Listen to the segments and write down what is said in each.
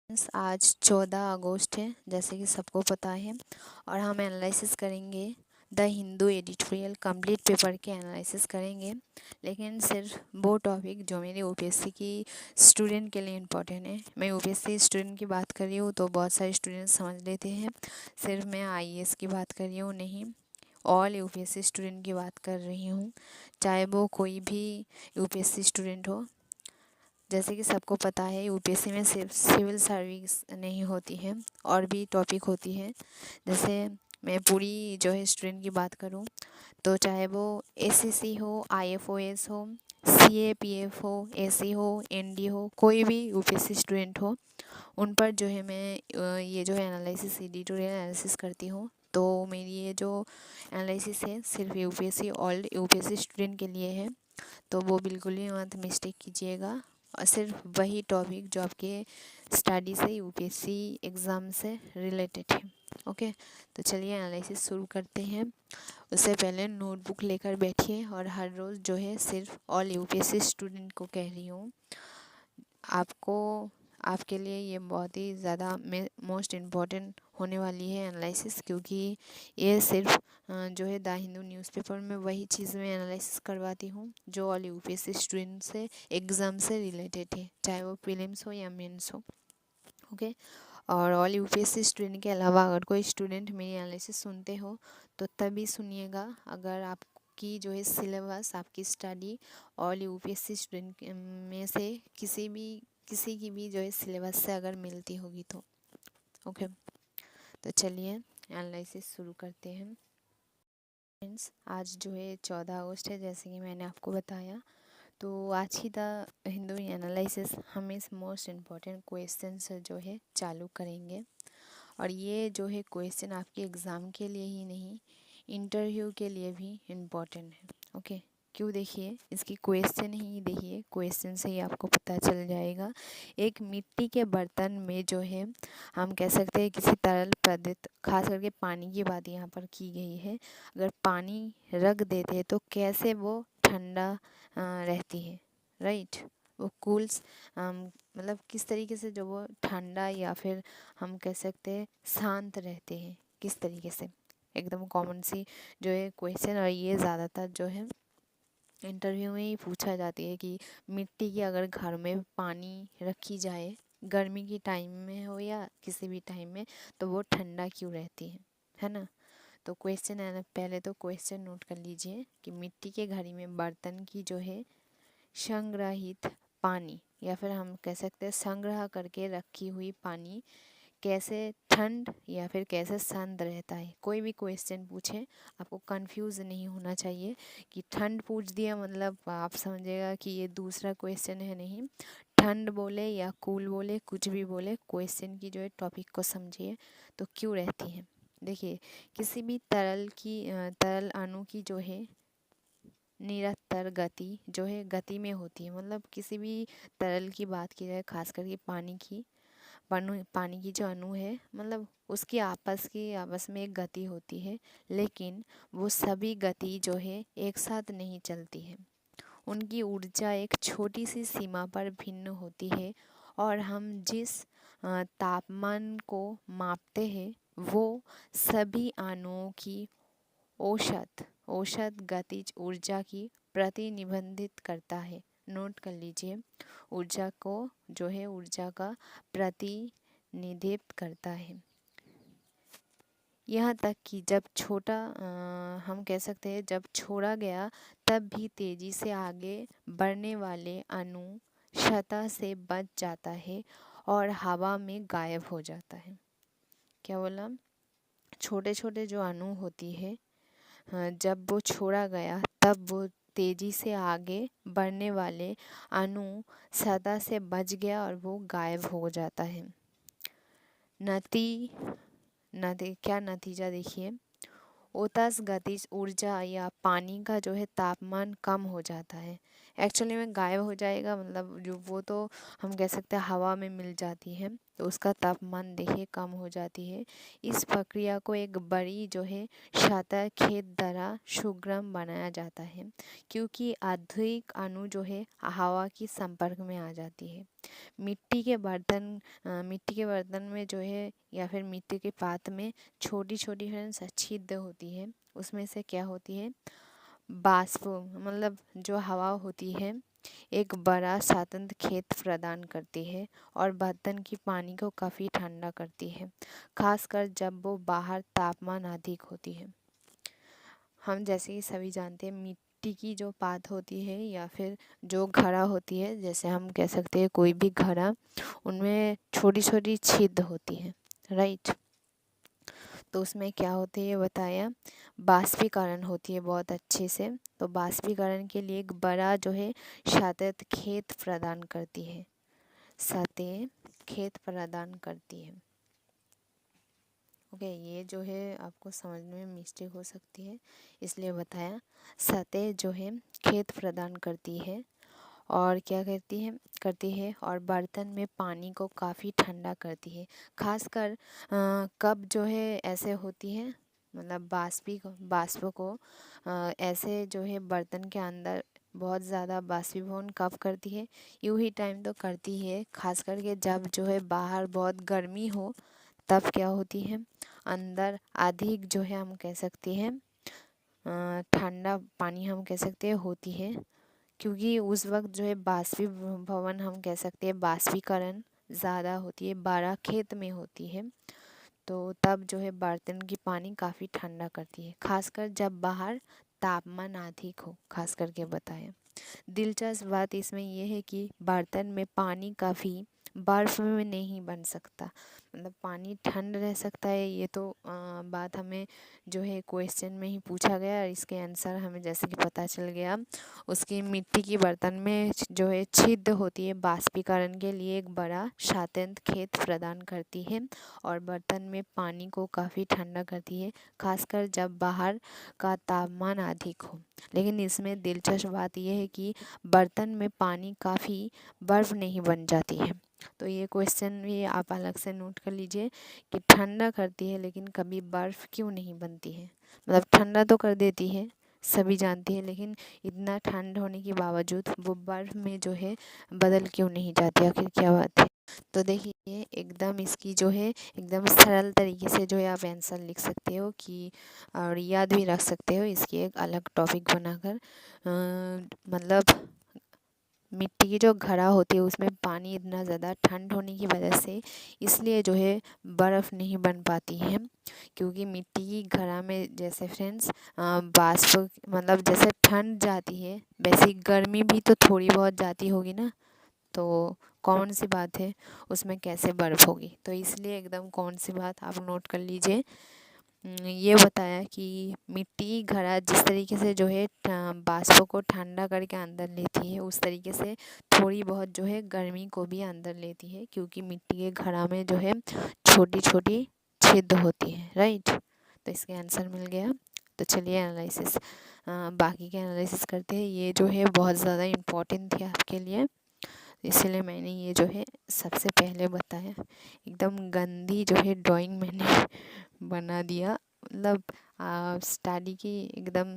आज 14 अगस्त है, जैसे कि सबको पता है। और हम एनालिसिस करेंगे the Hindu editorial complete paper के एनालिसिस करेंगे। लेकिन सिर्फ वो टॉपिक जो मेरे यूपीएससी की स्टूडेंट के लिए इम्पोर्टेंट है। मैं यूपीएससी स्टूडेंट की बात कर रही हूँ तो बहुत सारे स्टूडेंट समझ लेते हैं, सिर्फ मैं आईएएस की बात कर रही हूँ नहीं, ऑल यूपीएससी स्टूडेंट की बात कर रही हूँ, चाहे वो कोई भी यूपीएससी स्टूडेंट हो। जैसे कि सबको पता है यूपीएससी में सिर्फ सिविल सर्विस नहीं होती है, और भी टॉपिक होती है। जैसे मैं पूरी जो है स्टूडेंट की बात करूं तो चाहे वो एसएससी हो, आईएफओएस हो, सीएपीएफ हो, एसी हो, एनडी हो, कोई भी यूपीएससी स्टूडेंट हो, उन पर जो है मैं ये जो है एनालिसिस एडिटोरियल एनालिसिस करती हूँ। तो मेरी ये जो एनालिसिस है सिर्फ यूपीएससी ऑल यूपीएससी स्टूडेंट के लिए है, तो वो बिल्कुल भी मत मिस्टेक कीजिएगा। और सिर्फ वही टॉपिक जो आपके स्टडी से यूपीएससी एग्ज़ाम से रिलेटेड है। ओके, तो चलिए एनालिसिस शुरू करते हैं। उससे पहले नोटबुक लेकर बैठिए, और हर रोज़ जो है सिर्फ ऑल यूपीएससी स्टूडेंट को कह रही हूँ, आपको आपके लिए ये बहुत ही ज़्यादा मोस्ट इम्पॉर्टेंट होने वाली है एनालिसिस, क्योंकि ये सिर्फ जो है द हिंदू न्यूज़पेपर में वही चीज़ मैं एनालिसिस करवाती हूँ जो ऑल यूपीएससी स्टूडेंट से एग्ज़ाम से रिलेटेड है, चाहे वो प्रीलिम्स हो या मेंस हो। ओके, और ऑल यूपीएससी स्टूडेंट के अलावा अगर कोई स्टूडेंट मेरी एनालिसिस सुनते हो तो तभी सुनिएगा अगर आपकी जो है सिलेबस, आपकी स्टडी ऑल यूपीएससी स्टूडेंट में से किसी की भी जो है सिलेबस से अगर मिलती होगी तो। ओके, तो चलिए एनालिसिस शुरू करते हैं। फ्रेंड्स, आज जो है 14 अगस्त है, जैसे कि मैंने आपको बताया। तो आज की द हिंदू एनालिसिस हम इस मोस्ट इम्पॉर्टेंट क्वेश्चन से जो है चालू करेंगे। और ये जो है क्वेश्चन आपके एग्ज़ाम के लिए ही नहीं, इंटरव्यू के लिए भी इम्पॉर्टेंट है। ओके, क्यों? देखिए, इसकी क्वेश्चन ही देखिए, क्वेश्चन से ही आपको पता चल जाएगा। एक मिट्टी के बर्तन में जो है हम कह सकते हैं किसी तरल पदार्थ, खास करके पानी की बात यहाँ पर की गई है, अगर पानी रख देते तो कैसे वो ठंडा रहती है, राइट? वो कूल्स, मतलब किस तरीके से जो वो ठंडा या फिर हम कह सकते हैं शांत रहते हैं, किस तरीके से। एकदम कॉमन सी जो है क्वेश्चन, और ये ज़्यादातर जो है इंटरव्यू में ही पूछा जाती है कि मिट्टी की अगर घर में पानी रखी जाए, गर्मी की टाइम में हो या किसी भी टाइम में, तो वो ठंडा क्यों रहती है ना? तो क्वेश्चन है ना, पहले तो क्वेश्चन नोट कर लीजिए कि मिट्टी के घड़ी में बर्तन की जो है संग्रहित पानी, या फिर हम कह सकते हैं संग्रह करके रखी हुई पानी कैसे ठंड या फिर कैसे शांत रहता है। कोई भी क्वेश्चन पूछे आपको कंफ्यूज नहीं होना चाहिए कि ठंड पूछ दिया मतलब आप समझिएगा कि ये दूसरा क्वेश्चन है, नहीं। ठंड बोले या कूल बोले, कुछ भी बोले, क्वेश्चन की जो है टॉपिक को समझिए। तो क्यों रहती है? देखिए, किसी भी तरल अणु की जो है निरंतर गति जो है गति में होती है। मतलब किसी भी तरल की बात की जाए, खास करके पानी की जो अणु है, मतलब उसकी आपस में एक गति होती है, लेकिन वो सभी गति जो है एक साथ नहीं चलती है। उनकी ऊर्जा एक छोटी सी सीमा पर भिन्न होती है, और हम जिस तापमान को मापते हैं वो सभी अणुओं की औसत गतिज ऊर्जा की प्रतिनिबंधित करता है। नोट कर लीजिए, ऊर्जा का प्रतिनिधित्व करता है। यहाँ तक कि जब हम कह सकते हैं जब छोड़ा गया, तब भी तेजी से आगे बढ़ने वाले अणु सतह से बच जाता है और हवा में गायब हो जाता है। क्या बोला? छोटे छोटे जो अणु होती है, जब वो छोड़ा गया तब वो तेजी से आगे बढ़ने वाले अणु सतह से बच गया और वो गायब हो जाता है। क्या नतीजा? देखिए, उतस गतिज ऊर्जा या पानी का जो है तापमान कम हो जाता है। एक्चुअली में गायब हो जाएगा, मतलब जो वो तो हम कह सकते हैं हवा में मिल जाती है, तो उसका तापमान देखिए कम हो जाती है। इस प्रक्रिया को एक बड़ी जो है सतह खेत द्वारा सुगम बनाया जाता है, क्योंकि अधिक अणु जो है हवा के संपर्क में आ जाती है। मिट्टी के बर्तन में जो है या फिर मिट्टी के पात्र में छोटी छोटी फ्रेंड्स छिद्र होती है, उसमें से क्या होती है, बाष्प, मतलब जो हवा होती है एक बड़ा स्वतंत्र खेत प्रदान करती है और बर्तन की पानी को काफ़ी ठंडा करती है, खासकर जब वो बाहर तापमान अधिक होती है। हम जैसे कि सभी जानते हैं मिट्टी की जो पात होती है या फिर जो घड़ा होती है, जैसे हम कह सकते हैं कोई भी घड़ा, उनमें छोटी छोटी छिद्र होती है, राइट। तो उसमें क्या होती है ये बताया, बाष्पीकरण होती है बहुत अच्छे से। तो बाष्पीकरण के लिए एक बड़ा जो है सतत खेत प्रदान करती है, सतह खेत प्रदान करती है। ओके, ये जो है आपको समझने में मिस्टेक हो सकती है, इसलिए बताया। सतह जो है खेत प्रदान करती है और क्या करती है और बर्तन में पानी को काफ़ी ठंडा करती है, खासकर कब जो है ऐसे होती है, मतलब बाष्प को ऐसे जो है बर्तन के अंदर बहुत ज़्यादा बाष्पीभवन कब करती है, यूं ही टाइम तो करती है, खास करके जब जो है बाहर बहुत गर्मी हो, तब क्या होती है अंदर अधिक जो है हम कह सकते हैं ठंडा पानी हम कह सकते हैं होती है, क्योंकि उस वक्त जो है बाष्पीभवन हम कह सकते हैं बाष्पीकरण ज़्यादा होती है, बड़ा खेत में होती है, तो तब जो है बर्तन की पानी काफ़ी ठंडा करती है, खासकर जब बाहर तापमान अधिक हो, खास करके बताएं। दिलचस्प बात इसमें यह है कि बर्तन में पानी काफ़ी बर्फ में नहीं बन सकता, मतलब पानी ठंड रह सकता है, ये तो बात हमें जो है क्वेश्चन में ही पूछा गया और इसके आंसर हमें जैसे कि पता चल गया। उसकी मिट्टी की बर्तन में जो है छिद्र होती है, बाष्पीकरण के लिए एक बड़ा स्वतंत्र खेत प्रदान करती है और बर्तन में पानी को काफ़ी ठंडा करती है, खासकर जब बाहर का तापमान अधिक हो। लेकिन इसमें दिलचस्प बात यह है कि बर्तन में पानी काफ़ी बर्फ़ नहीं बन जाती है। तो ये क्वेश्चन भी आप अलग से नोट कर लीजिए कि ठंडा करती है लेकिन कभी बर्फ़ क्यों नहीं बनती है, मतलब ठंडा तो कर देती है सभी जानती है, लेकिन इतना ठंड होने के बावजूद वो बर्फ़ में जो है बदल क्यों नहीं जाती, आखिर क्या बात है। तो देखिए एकदम इसकी जो है एकदम सरल तरीके से जो है आप आंसर लिख सकते हो कि और याद भी रख सकते हो, इसकी एक अलग टॉपिक बनाकर मतलब मिट्टी की जो घड़ा होती है उसमें पानी इतना ज़्यादा ठंड होने की वजह से इसलिए जो है बर्फ़ नहीं बन पाती है, क्योंकि मिट्टी की घड़ा में जैसे फ्रेंड्स बाष्प, मतलब जैसे ठंड जाती है वैसे गर्मी भी तो थोड़ी बहुत जाती होगी ना, तो कौन सी बात है उसमें कैसे बर्फ़ होगी, तो इसलिए एकदम कौन सी बात आप नोट कर लीजिए। ये बताया कि मिट्टी घड़ा जिस तरीके से जो है बाष्प को ठंडा करके अंदर लेती है, उस तरीके से थोड़ी बहुत जो है गर्मी को भी अंदर लेती है, क्योंकि मिट्टी के घड़ा में जो है छोटी छोटी छिद्र होती है, राइट। तो इसके आंसर मिल गया। तो चलिए एनालिसिस बाकी के एनालिसिस करते हैं, ये जो है बहुत ज़्यादा इम्पोर्टेंट थी आपके लिए, इसलिए मैंने ये जो है सबसे पहले बताया। एकदम गंदी जो है ड्राइंग मैंने बना दिया, मतलब स्टडी की एकदम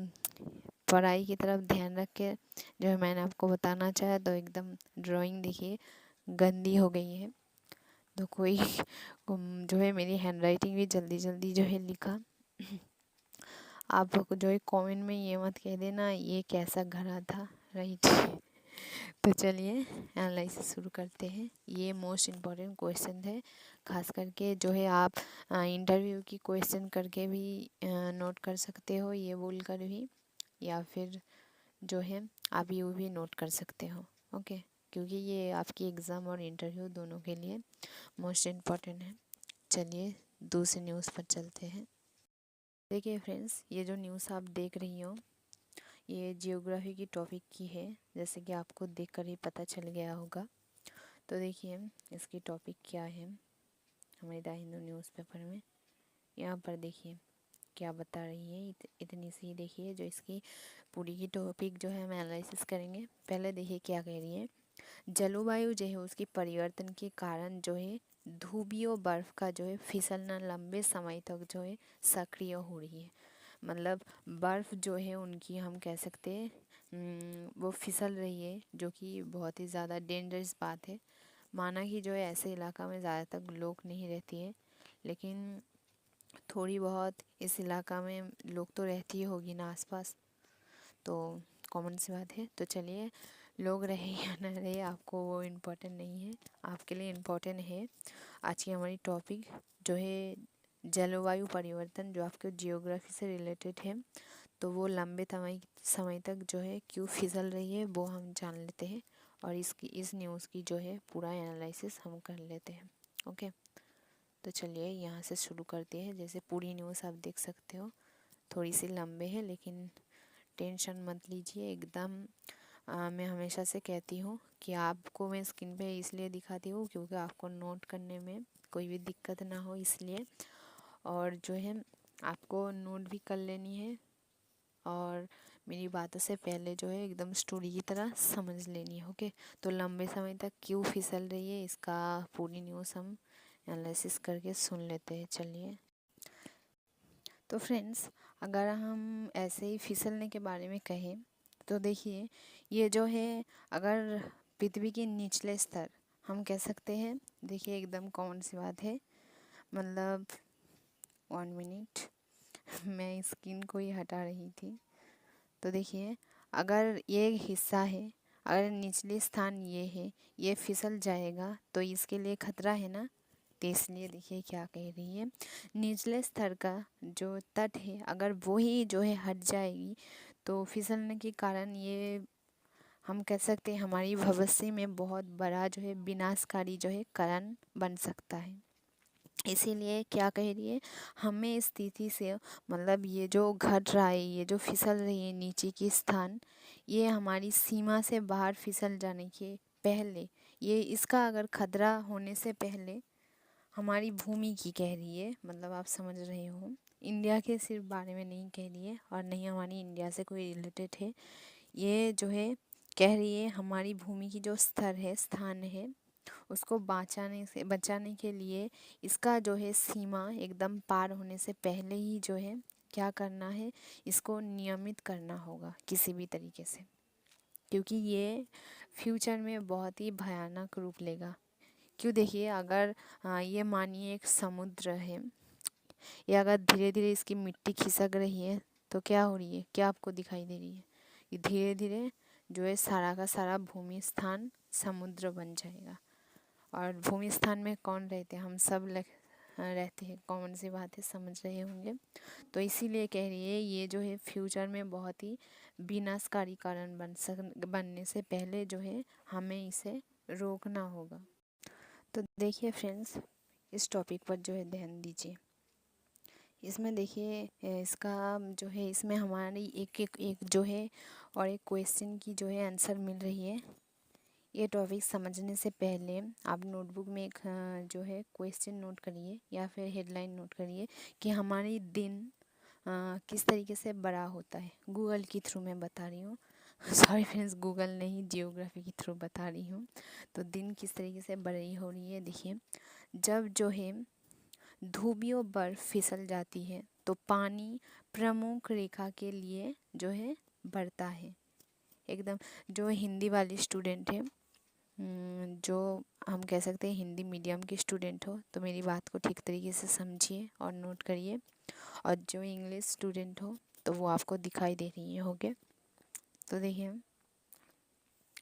पढ़ाई की तरफ ध्यान रख के जो है मैंने आपको बताना चाहा, तो एकदम ड्राइंग देखिए गंदी हो गई है। तो कोई जो है मेरी हैंड राइटिंग भी जल्दी जल्दी जो है लिखा। आप जो है कमेंट में ये मत कह देना ये कैसा घड़ा था, राइट। तो चलिए एनालिसिस शुरू करते हैं। ये मोस्ट इम्पॉर्टेंट क्वेश्चन है, खास करके जो है आप इंटरव्यू की क्वेश्चन करके भी नोट कर सकते हो, ये बोल कर भी, या फिर जो है आप यूँ भी नोट कर सकते हो, ओके, क्योंकि ये आपकी एग्ज़ाम और इंटरव्यू दोनों के लिए मोस्ट इम्पॉर्टेंट है। चलिए दूसरी न्यूज़ पर चलते हैं। देखिए फ्रेंड्स, ये जो न्यूज़ आप देख रही हो ये जियोग्राफी की टॉपिक की है, जैसे कि आपको देखकर ही पता चल गया होगा। तो देखिए इसकी टॉपिक क्या है हमारे द हिंदू न्यूज़पेपर में, यहाँ पर देखिए क्या बता रही है इतनी सी देखिए, जो इसकी पूरी की टॉपिक जो है हम एनालिसिस करेंगे। पहले देखिए क्या कह रही है। जलवायु जो है उसकी परिवर्तन के कारण जो है ध्रुवीय बर्फ का जो है फिसलना लंबे समय तक जो है सक्रिय हो रही है। मतलब बर्फ़ जो है उनकी हम कह सकते हैं वो फिसल रही है, जो कि बहुत ही ज़्यादा डेंजरस बात है। माना कि जो है ऐसे इलाका में ज़्यादातर लोग नहीं रहती है, लेकिन थोड़ी बहुत इस इलाका में लोग तो रहती ही होगी ना आसपास, तो कॉमन सी बात है। तो चलिए, लोग रहे या ना रहे आपको वो इम्पोर्टेंट नहीं है, आपके लिए इम्पोर्टेंट है आज की हमारी टॉपिक जो है जलवायु परिवर्तन, जो आपके जियोग्राफी से रिलेटेड है। तो वो लंबे समय तक जो है क्यों फिसल रही है वो हम जान लेते हैं, और इस न्यूज़ की जो है पूरा एनालिसिस हम कर लेते हैं। ओके, तो चलिए यहाँ से शुरू करते हैं। जैसे पूरी न्यूज़ आप देख सकते हो, थोड़ी सी लंबे है, लेकिन टेंशन मत लीजिए एकदम। मैं हमेशा से कहती हूँ कि आपको मैं स्क्रीन पे इसलिए दिखाती हूँ क्योंकि आपको नोट करने में कोई भी दिक्कत ना हो, इसलिए। और जो है आपको नोट भी कर लेनी है, और मेरी बातों से पहले जो है एकदम स्टोरी की तरह समझ लेनी है। ओके, तो लंबे समय तक क्यों फिसल रही है इसका पूरी न्यूज़ हम एनालिसिस करके सुन लेते हैं। चलिए, तो फ्रेंड्स, अगर हम ऐसे ही फिसलने के बारे में कहें तो देखिए, ये जो है अगर पृथ्वी के निचले स्तर हम कह सकते हैं, देखिए एकदम कॉमन सी बात है। मतलब 1 मिनट मैं स्क्रीन को ही हटा रही थी। तो देखिए, अगर ये हिस्सा है, अगर निचले स्थान ये है, ये फिसल जाएगा तो इसके लिए खतरा है ना। तो इसलिए देखिए क्या कह रही है। निचले स्तर का जो तट है, अगर वो ही जो है हट जाएगी तो फिसलने के कारण ये हम कह सकते हैं हमारी भविष्य में बहुत बड़ा जो है विनाशकारी जो है कारण बन सकता है। इसीलिए क्या कह रही है, हमें इस स्थिति से, मतलब ये जो घट रहा है, ये जो फिसल रही है नीचे की स्थान, ये हमारी सीमा से बाहर फिसल जाने के पहले, ये इसका अगर खतरा होने से पहले हमारी भूमि की कह रही है। मतलब आप समझ रहे हो, इंडिया के सिर्फ बारे में नहीं कह रही है, और नहीं हमारी इंडिया से कोई रिलेटेड है। ये जो है कह रही है हमारी भूमि की जो स्तर है, स्थान है, उसको बचाने के लिए इसका जो है सीमा एकदम पार होने से पहले ही जो है क्या करना है, इसको नियमित करना होगा किसी भी तरीके से, क्योंकि ये फ्यूचर में बहुत ही भयानक रूप लेगा। क्यों, देखिए अगर ये मानिए एक समुद्र है, या अगर धीरे धीरे इसकी मिट्टी खिसक रही है तो क्या हो रही है, क्या आपको दिखाई दे रही है, ये धीरे धीरे जो है सारा का सारा भूमि स्थान समुद्र बन जाएगा। और भूमि स्थान में कौन रहते हैं, हम सब रहते हैं, कॉमन सी बात है, समझ रहे होंगे। तो इसीलिए कह रही है ये जो है फ्यूचर में बहुत ही विनाशकारी कारण बनने से पहले जो है हमें इसे रोकना होगा। तो देखिए फ्रेंड्स, इस टॉपिक पर जो है ध्यान दीजिए। इसमें देखिए इसका जो है, इसमें हमारी एक जो है और एक क्वेश्चन की जो है आंसर मिल रही है। ये टॉपिक समझने से पहले आप नोटबुक में एक जो है क्वेश्चन नोट करिए, या फिर हेडलाइन नोट करिए कि हमारी दिन किस तरीके से बड़ा होता है। गूगल के थ्रू मैं बता रही हूँ, सॉरी फ्रेंड्स, गूगल नहीं, जियोग्राफी के थ्रू बता रही हूँ। तो दिन किस तरीके से बड़ी हो रही है, देखिए जब जो है ध्रुवीय बर्फ फिसल जाती है तो पानी प्रमुख रेखा के लिए जो है बढ़ता है। एकदम, जो हिंदी वाली स्टूडेंट है, जो हम कह सकते हैं हिंदी मीडियम के स्टूडेंट हो, तो मेरी बात को ठीक तरीके से समझिए और नोट करिए। और जो इंग्लिश स्टूडेंट हो तो वो आपको दिखाई दे रही है, ओके। तो देखिए,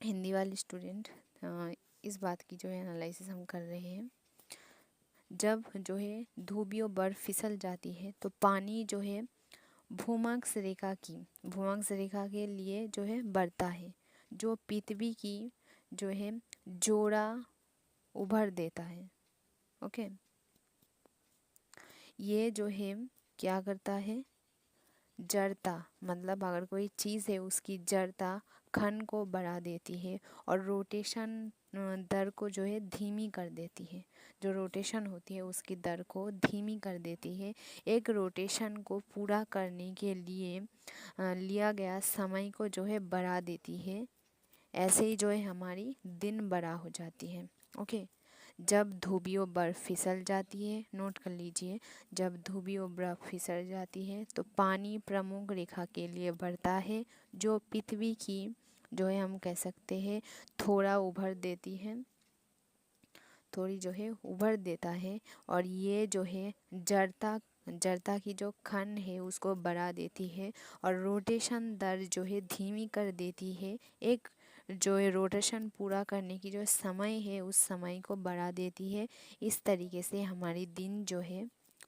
हिंदी वाले स्टूडेंट, इस बात की जो है एनालिसिस हम कर रहे हैं। जब जो है ध्रुवीय बर्फ फिसल जाती है तो पानी जो है भूमध्य रेखा के लिए जो है बढ़ता है, जो पृथ्वी की जो है जोड़ा उभर देता है, ओके। ये जो है क्या करता है, जड़ता, मतलब अगर कोई चीज़ है उसकी जड़ता खंड को बढ़ा देती है, और रोटेशन दर को जो है धीमी कर देती है, जो रोटेशन होती है उसकी दर को धीमी कर देती है। एक रोटेशन को पूरा करने के लिए लिया गया समय को जो है बढ़ा देती है। ऐसे ही जो है हमारी दिन बड़ा हो जाती है। ओके, जब ध्रुवीय बर्फ फिसल जाती है, नोट कर लीजिए, जब ध्रुवीय बर्फ फिसल जाती है तो पानी प्रमुख रेखा के लिए बढ़ता है, जो पृथ्वी की जो है हम कह सकते हैं थोड़ा उभर देती है, थोड़ी जो है उभर देता है। और ये जो है जड़ता की जो खंड है उसको बढ़ा देती है और रोटेशन दर जो है धीमी कर देती है। एक जो है रोटेशन पूरा करने की जो समय है उस समय को बढ़ा देती है। इस तरीके से हमारी दिन जो है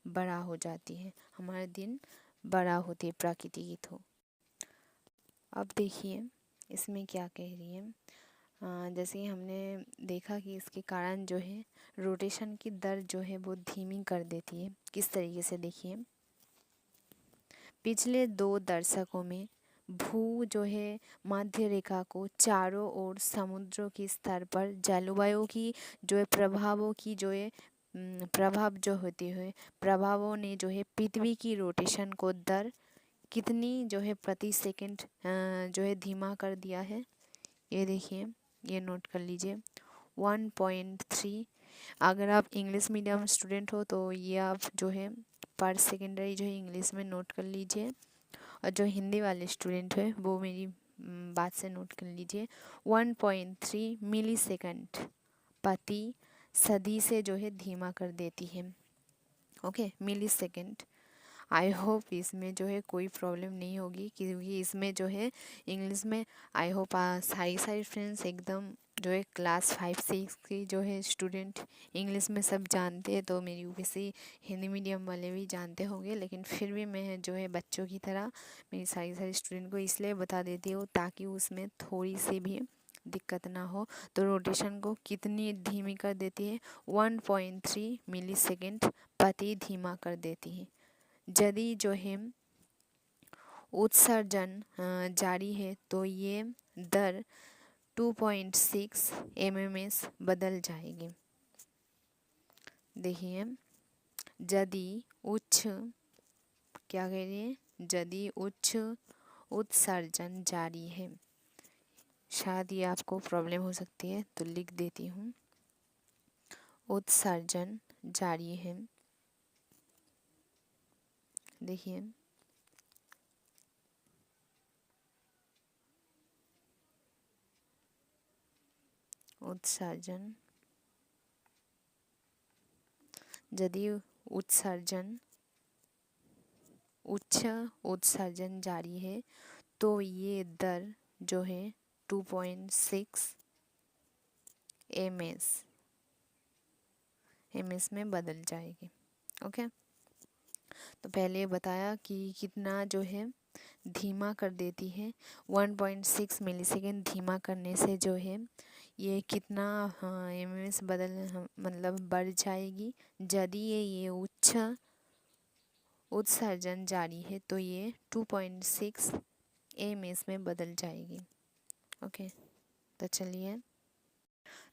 बड़ा हो जाती है, हमारे दिन बड़ा होती है प्रकृति की थो। अब देखिए इसमें क्या कह रही है। जैसे हमने देखा कि इसके कारण जो है रोटेशन की दर जो है वो धीमी कर देती है। किस तरीके से देखिए, पिछले 2 दशकों में भू जो है मध्य रेखा को चारों ओर समुद्रों के स्तर पर जलवायु की जो है प्रभावों की जो है प्रभाव जो होते हुए प्रभावों ने जो है पृथ्वी की रोटेशन को दर कितनी जो है प्रति सेकंड जो है धीमा कर दिया है। ये देखिए, ये नोट कर लीजिए 1.3। अगर आप इंग्लिश मीडियम स्टूडेंट हो तो ये आप जो है पर सेकेंडरी जो है इंग्लिश में नोट कर लीजिए, और जो हिंदी वाले स्टूडेंट है वो मेरी बात से नोट कर लीजिए। 1.3 मिली सेकेंड प्रति सदी से जो है धीमा कर देती है। Okay, millisecond. I hope इसमें जो है कोई प्रॉब्लम नहीं होगी, क्योंकि इसमें जो है इंग्लिश में आई होप सारी फ्रेंड्स एकदम जो है क्लास 5-6 की जो है स्टूडेंट इंग्लिश में सब जानते हैं, तो मेरी यूपीएससी हिंदी मीडियम वाले भी जानते होंगे। लेकिन फिर भी मैं जो है बच्चों की तरह मेरी सारी स्टूडेंट को इसलिए बता देती हूँ ताकि उसमें थोड़ी सी भी दिक्कत ना हो। तो रोटेशन को कितनी धीमी कर देती है, 1.3 मिली सेकेंड प्रति धीमा कर देती है। यदि जो है उत्सर्जन जारी है तो ये दर 2.6 एमएमएस बदल जाएगी। देखिए, यदि उच्च क्या कह रही है, यदि उच्च उत्सर्जन जारी है, शायद ये आपको प्रॉब्लम हो सकती है तो लिख देती हूँ, उत्सर्जन जारी है। देखिए, उत्सर्जन, यदि उत्सर्जन उच्च उत्सर्जन जारी है तो ये दर जो है 2.6 एमएस में बदल जाएगी। ओके, तो पहले बताया कि कितना जो है धीमा कर देती है। 1.6 मिलीसेकेंड धीमा करने से जो है ये कितना एमएस मतलब बढ़ जाएगी। यदि ये उच्च उत्सर्जन जारी है तो ये 2.6 एमएस में बदल जाएगी। ओके, तो चलिए,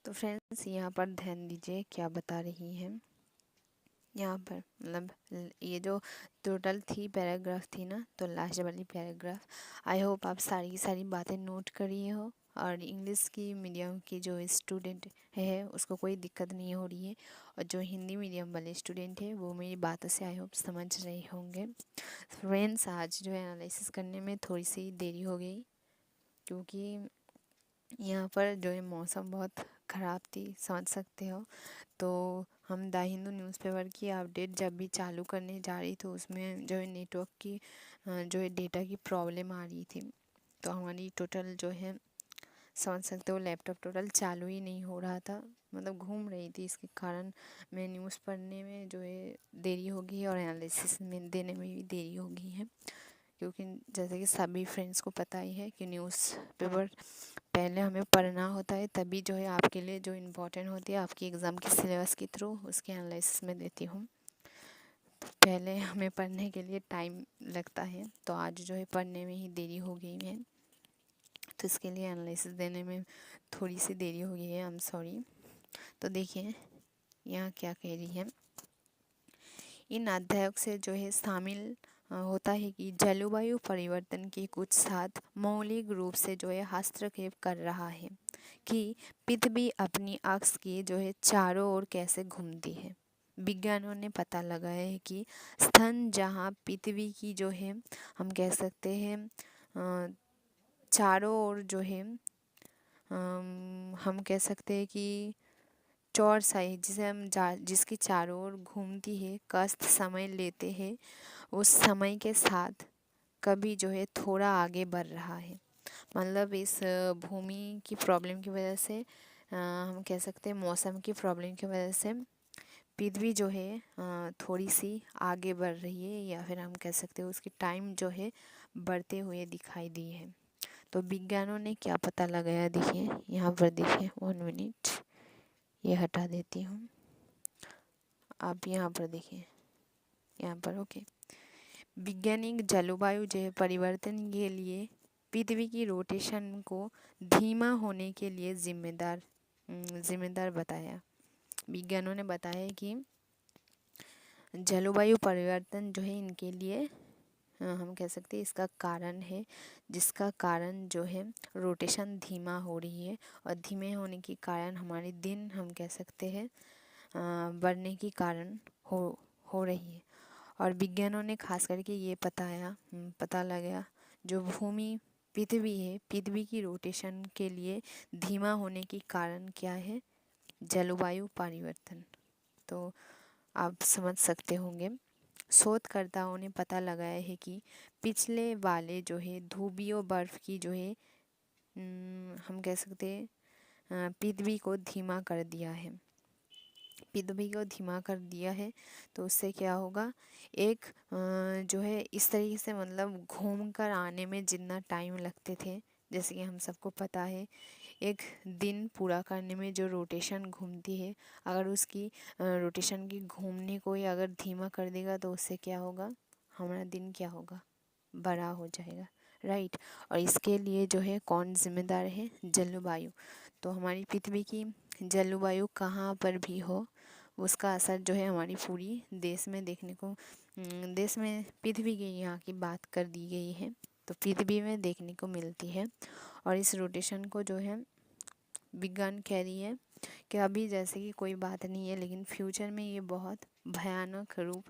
तो फ्रेंड्स यहाँ पर ध्यान दीजिए क्या बता रही है। यहाँ पर मतलब ये जो टोटल थी पैराग्राफ थी ना, तो लास्ट वाली पैराग्राफ आई होप आप सारी की सारी बातें नोट करिए हो, और इंग्लिश की मीडियम की जो स्टूडेंट है उसको कोई दिक्कत नहीं हो रही है, और जो हिंदी मीडियम वाले स्टूडेंट है वो मेरी बातों से आई होप समझ रहे होंगे। फ्रेंड्स, आज जो है एनालिसिस करने में थोड़ी सी देरी हो गई, क्योंकि यहाँ पर जो है मौसम बहुत ख़राब थी, समझ सकते हो। तो हम द हिंदू न्यूज़पेपर की अपडेट जब भी चालू करने जा रही थी उसमें जो है नेटवर्क की जो है डेटा की प्रॉब्लम आ रही थी, तो हमारी टोटल जो है समझ सकते हो लैपटॉप टोटल चालू ही नहीं हो रहा था, मतलब घूम रही थी। इसके कारण मैं न्यूज़ पढ़ने में जो है देरी हो गई और एनालिसिस में देने में भी देरी हो गई है, क्योंकि जैसे कि सभी फ्रेंड्स को पता ही है कि न्यूज़पेपर पहले हमें पढ़ना होता है, तभी जो है आपके लिए जो इम्पोर्टेंट होती है आपकी एग्ज़ाम के सिलेबस के थ्रू उसके एनालिसिस में देती हूँ। पहले हमें पढ़ने के लिए टाइम लगता है, तो आज जो है पढ़ने में ही देरी हो गई है, तो इसके लिए एनालिसिस देने में थोड़ी सी देरी हो गई है, आई एम सॉरी। तो देखिए यहाँ क्या कह रही है। इन अध्यायों से जो है शामिल होता है कि जलवायु परिवर्तन के कुछ साथ मौलिक रूप से जो है हस्तक्षेप कर रहा है कि पृथ्वी अपनी अक्ष के जो है चारों ओर कैसे घूमती है। विज्ञानियों ने पता लगाया है कि स्थान जहाँ पृथ्वी की जो है हम कह सकते हैं चारों ओर जो है हम कह सकते हैं कि चौरसाई जिसे हम जिसकी चारों ओर घूमती है कष्ट समय लेते हैं, उस समय के साथ कभी जो है थोड़ा आगे बढ़ रहा है। मतलब इस भूमि की प्रॉब्लम की वजह से हम कह सकते हैं मौसम की प्रॉब्लम की वजह से पृथ्वी जो है थोड़ी सी आगे बढ़ रही है, या फिर हम कह सकते हैं उसकी टाइम जो है बढ़ते हुए दिखाई दी है। तो विज्ञानों ने क्या पता लगाया, देखिए यहाँ पर देखिए 1 मिनट, ये हटा देती हूँ। आप यहाँ पर देखिए, यहाँ पर ओके। वैज्ञानिक जलवायु जो है परिवर्तन के लिए पृथ्वी की रोटेशन को धीमा होने के लिए जिम्मेदार बताया। विज्ञानों ने बताया कि जलवायु परिवर्तन जो है इनके लिए हम कह सकते हैं इसका कारण है, जिसका कारण जो है रोटेशन धीमा हो रही है, और धीमे होने के कारण हमारे दिन हम कह सकते हैं बढ़ने के कारण हो रही है। और विज्ञानों ने खास करके ये पता लगाया जो भूमि पृथ्वी है, पृथ्वी की रोटेशन के लिए धीमा होने के कारण क्या है, जलवायु परिवर्तन। तो आप समझ सकते होंगे। शोधकर्ताओं ने पता लगाया है कि पिछले वाले जो है ध्रुवीय बर्फ की जो है हम कह सकते हैं पृथ्वी को धीमा कर दिया है। पृथ्वी को धीमा कर दिया है तो उससे क्या होगा, एक जो है इस तरीके से मतलब घूम कर आने में जितना टाइम लगते थे, जैसे कि हम सबको पता है एक दिन पूरा करने में जो रोटेशन घूमती है, अगर उसकी रोटेशन की घूमने को ही अगर धीमा कर देगा तो उससे क्या होगा, हमारा दिन क्या होगा, बड़ा हो जाएगा, राइट। और इसके लिए जो है कौन जिम्मेदार है, जलवायु। तो हमारी पृथ्वी की जलवायु कहाँ पर भी हो उसका असर जो है हमारी पूरी देश में देखने को देश में पृथ्वी के यहाँ की बात कर दी गई है तो पृथ्वी में देखने को मिलती है। और इस रोटेशन को जो है विज्ञान कह रही है कि अभी जैसे कि कोई बात नहीं है, लेकिन फ्यूचर में ये बहुत भयानक रूप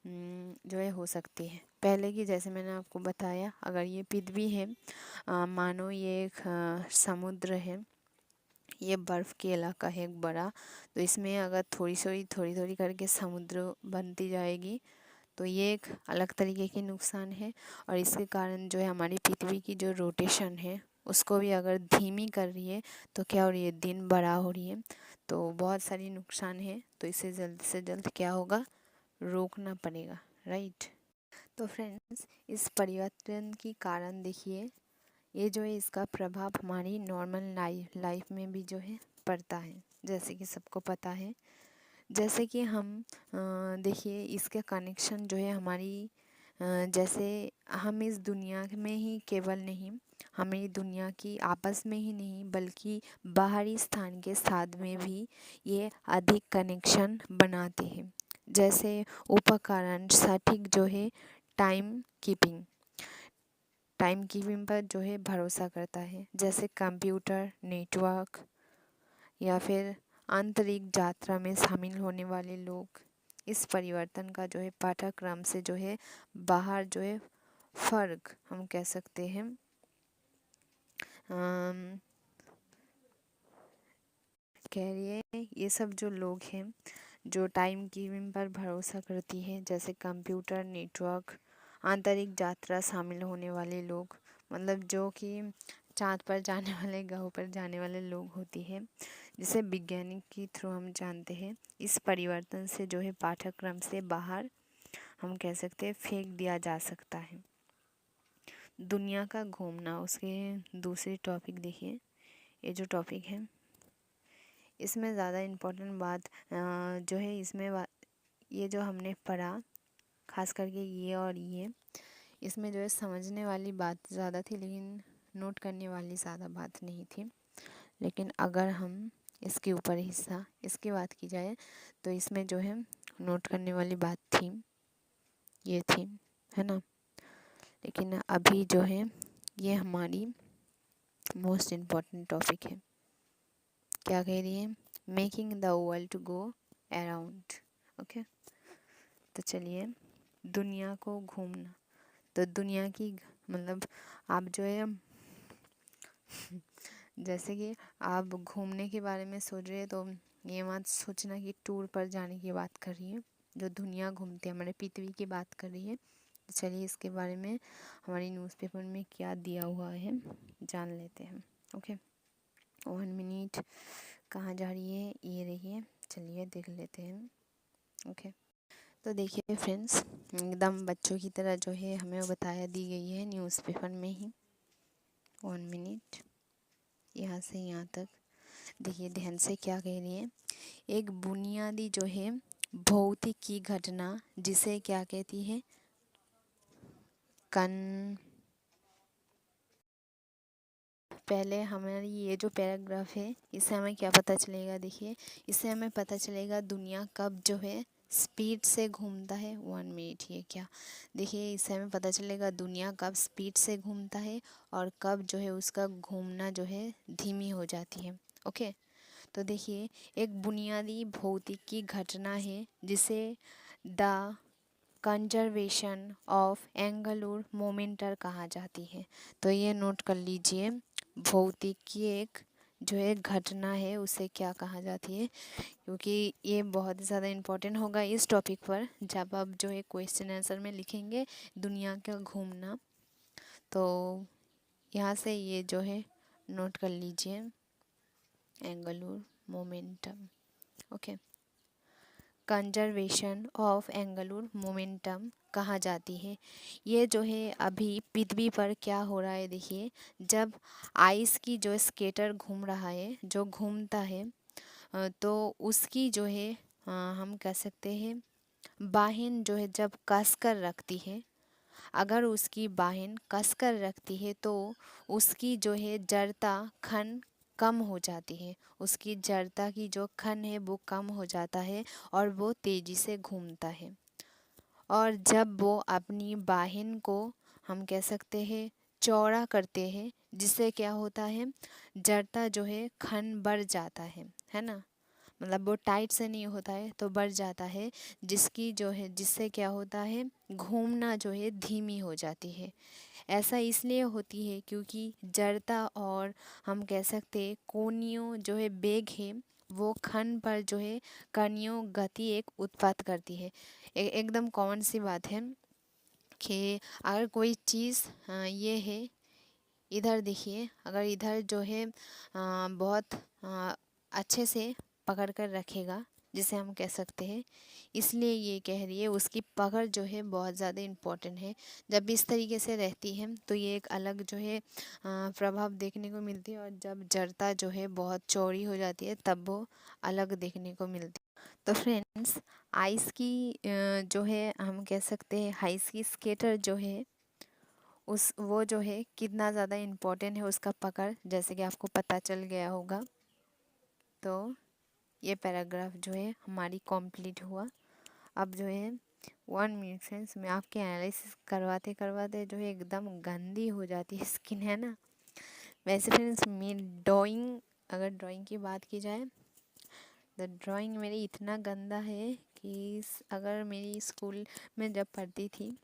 जो है हो सकती है। पहले की जैसे मैंने आपको बताया, अगर ये पृथ्वी है मानो ये एक समुद्र है, ये बर्फ़ के इलाका है एक बड़ा, तो इसमें अगर थोड़ी थोड़ी करके समुद्र बनती जाएगी तो ये एक अलग तरीके की नुकसान है। और इसके कारण जो है हमारी पृथ्वी की जो रोटेशन है उसको भी अगर धीमी कर रही है तो क्या हो रही है, दिन बड़ा हो रही है, तो बहुत सारी नुकसान है। तो इसे जल्द से जल्द क्या होगा, रोकना पड़ेगा, राइट। तो फ्रेंड्स इस परिवर्तन की कारण देखिए ये जो है इसका प्रभाव हमारी नॉर्मल लाइफ में भी जो है पड़ता है, जैसे कि सबको पता है। जैसे कि हम देखिए इसका कनेक्शन जो है हमारी जैसे हम इस दुनिया में ही केवल नहीं, हमें दुनिया की आपस में ही नहीं बल्कि बाहरी स्थान के साथ में भी ये अधिक कनेक्शन बनाते हैं। जैसे उपकरण सटीक जो है टाइम कीपिंग पर जो है भरोसा करता है, जैसे कंप्यूटर नेटवर्क या फिर अंतरिक्ष यात्रा में शामिल होने वाले लोग इस परिवर्तन का जो है पाठ्यक्रम से जो है बाहर जो है फर्क हम कह सकते हैं कह रही है ये सब जो लोग हैं जो टाइम कीपिंग पर भरोसा करती है, जैसे कंप्यूटर नेटवर्क आंतरिक यात्रा शामिल होने वाले लोग, मतलब जो कि चाँद पर जाने वाले ग्रहों पर जाने वाले लोग होती है, जिसे वैज्ञानिक के थ्रू हम जानते हैं। इस परिवर्तन से जो है पाठ्यक्रम से बाहर हम कह सकते हैं फेंक दिया जा सकता है। दुनिया का घूमना, उसके दूसरी टॉपिक देखिए, ये जो टॉपिक है इसमें ज़्यादा इम्पोर्टेंट बात जो है इसमें ये जो हमने पढ़ा खास करके ये और ये, इसमें जो है समझने वाली बात ज़्यादा थी लेकिन नोट करने वाली ज़्यादा बात नहीं थी। लेकिन अगर हम इसके ऊपर हिस्सा इसकी बात की जाए तो इसमें जो है नोट करने वाली बात थी, ये थी, है ना। लेकिन अभी जो है ये हमारी मोस्ट इम्पॉर्टेंट टॉपिक है। क्या कह रही है? Making the world to go around. Okay, तो चलिए, दुनिया को घूमना। तो दुनिया की मतलब आप जो है जैसे कि आप घूमने के बारे में सोच रहे हैं तो ये मत सोचना कि टूर पर जाने की बात कर रही है। जो दुनिया घूमती है, हमारे पृथ्वी की बात कर रही है। तो चलिए इसके बारे में हमारी न्यूज़पेपर में क्या दिया हुआ है जान लेते हैं। Okay, 1 minute. कहाँ जा रही है? ये रही है, चलिए देख लेते हैं। ओके, तो देखिए फ्रेंड्स, एकदम बच्चों की तरह जो है हमें बताया दी गई है न्यूज़पेपर में ही। 1 मिनट, यहाँ से यहाँ तक देखिए ध्यान से क्या कह रही है। एक बुनियादी जो है भौतिक की घटना, जिसे क्या कहती है? पहले हमारी ये जो पैराग्राफ है इससे हमें क्या पता चलेगा? देखिए, इससे हमें पता चलेगा दुनिया कब जो है स्पीड से घूमता है। 1 मिनट, ये क्या? देखिए, इससे हमें पता चलेगा दुनिया कब स्पीड से घूमता है और कब जो है उसका घूमना जो है धीमी हो जाती है। ओके, तो देखिए, एक बुनियादी भौतिकी घटना है जिसे the conservation of angular momentum कहा जाती है। तो ये नोट कर लीजिए, भौतिकी एक जो है घटना है उसे क्या कहा जाती है, क्योंकि ये बहुत ज़्यादा इम्पोर्टेंट होगा इस टॉपिक पर जब आप जो है क्वेश्चन आंसर में लिखेंगे दुनिया का घूमना। तो यहाँ से ये जो है नोट कर लीजिए, angular momentum. Okay, conservation of angular momentum कहा जाती है। ये जो है अभी पृथ्वी पर क्या हो रहा है? देखिए, जब आइस की जो स्केटर घूम रहा है, जो घूमता है, तो उसकी जो है हम कह सकते हैं बाहें जो है जब कस कर रखती है, अगर उसकी बाहें कस कर रखती है तो उसकी जो है जड़ता खन कम हो जाती है। उसकी जड़ता की जो खन है वो कम हो जाता है और वो तेज़ी से घूमता है। और जब वो अपनी बाहिन को हम कह सकते हैं चौड़ा करते हैं, जिससे क्या होता है? जड़ता जो है खन बढ़ जाता है ना। मतलब वो टाइट से नहीं होता है तो बढ़ जाता है, जिसकी जो है जिससे क्या होता है? घूमना जो है धीमी हो जाती है। ऐसा इसलिए होती है क्योंकि जड़ता और हम कह सकते हैं कोणीय जो है बेग है वो खन पर जो है कणीय गति एक उत्पाद करती है। एकदम कॉमन सी बात है कि अगर कोई चीज़ ये है, इधर देखिए, अगर इधर जो है बहुत अच्छे से पकड़ कर रखेगा, जिसे हम कह सकते हैं, इसलिए ये कह रही है उसकी पकड़ जो है बहुत ज़्यादा इम्पोर्टेंट है। जब इस तरीके से रहती है तो ये एक अलग जो है प्रभाव देखने को मिलती है, और जब जड़ता जो है बहुत चौड़ी हो जाती है तब वो अलग देखने को मिलती है। तो फ्रेंड्स, आइस की जो है हम कह सकते हैं आइस की स्केटर जो है उस वो जो है कितना ज़्यादा इम्पोर्टेंट है उसका पकड़, जैसे कि आपको पता चल गया होगा। तो ये पैराग्राफ जो है हमारी कंप्लीट हुआ। अब जो है 1 मिनट फ्रेंड्स, मैं आपके एनालिसिस करवाते करवाते जो है एकदम गंदी हो जाती है स्किन, है ना। वैसे फ्रेंड्स, मेरी ड्राइंग, अगर ड्राइंग की बात की जाए तो ड्राइंग मेरी इतना गंदा है कि अगर मेरी स्कूल में जब पढ़ती थी,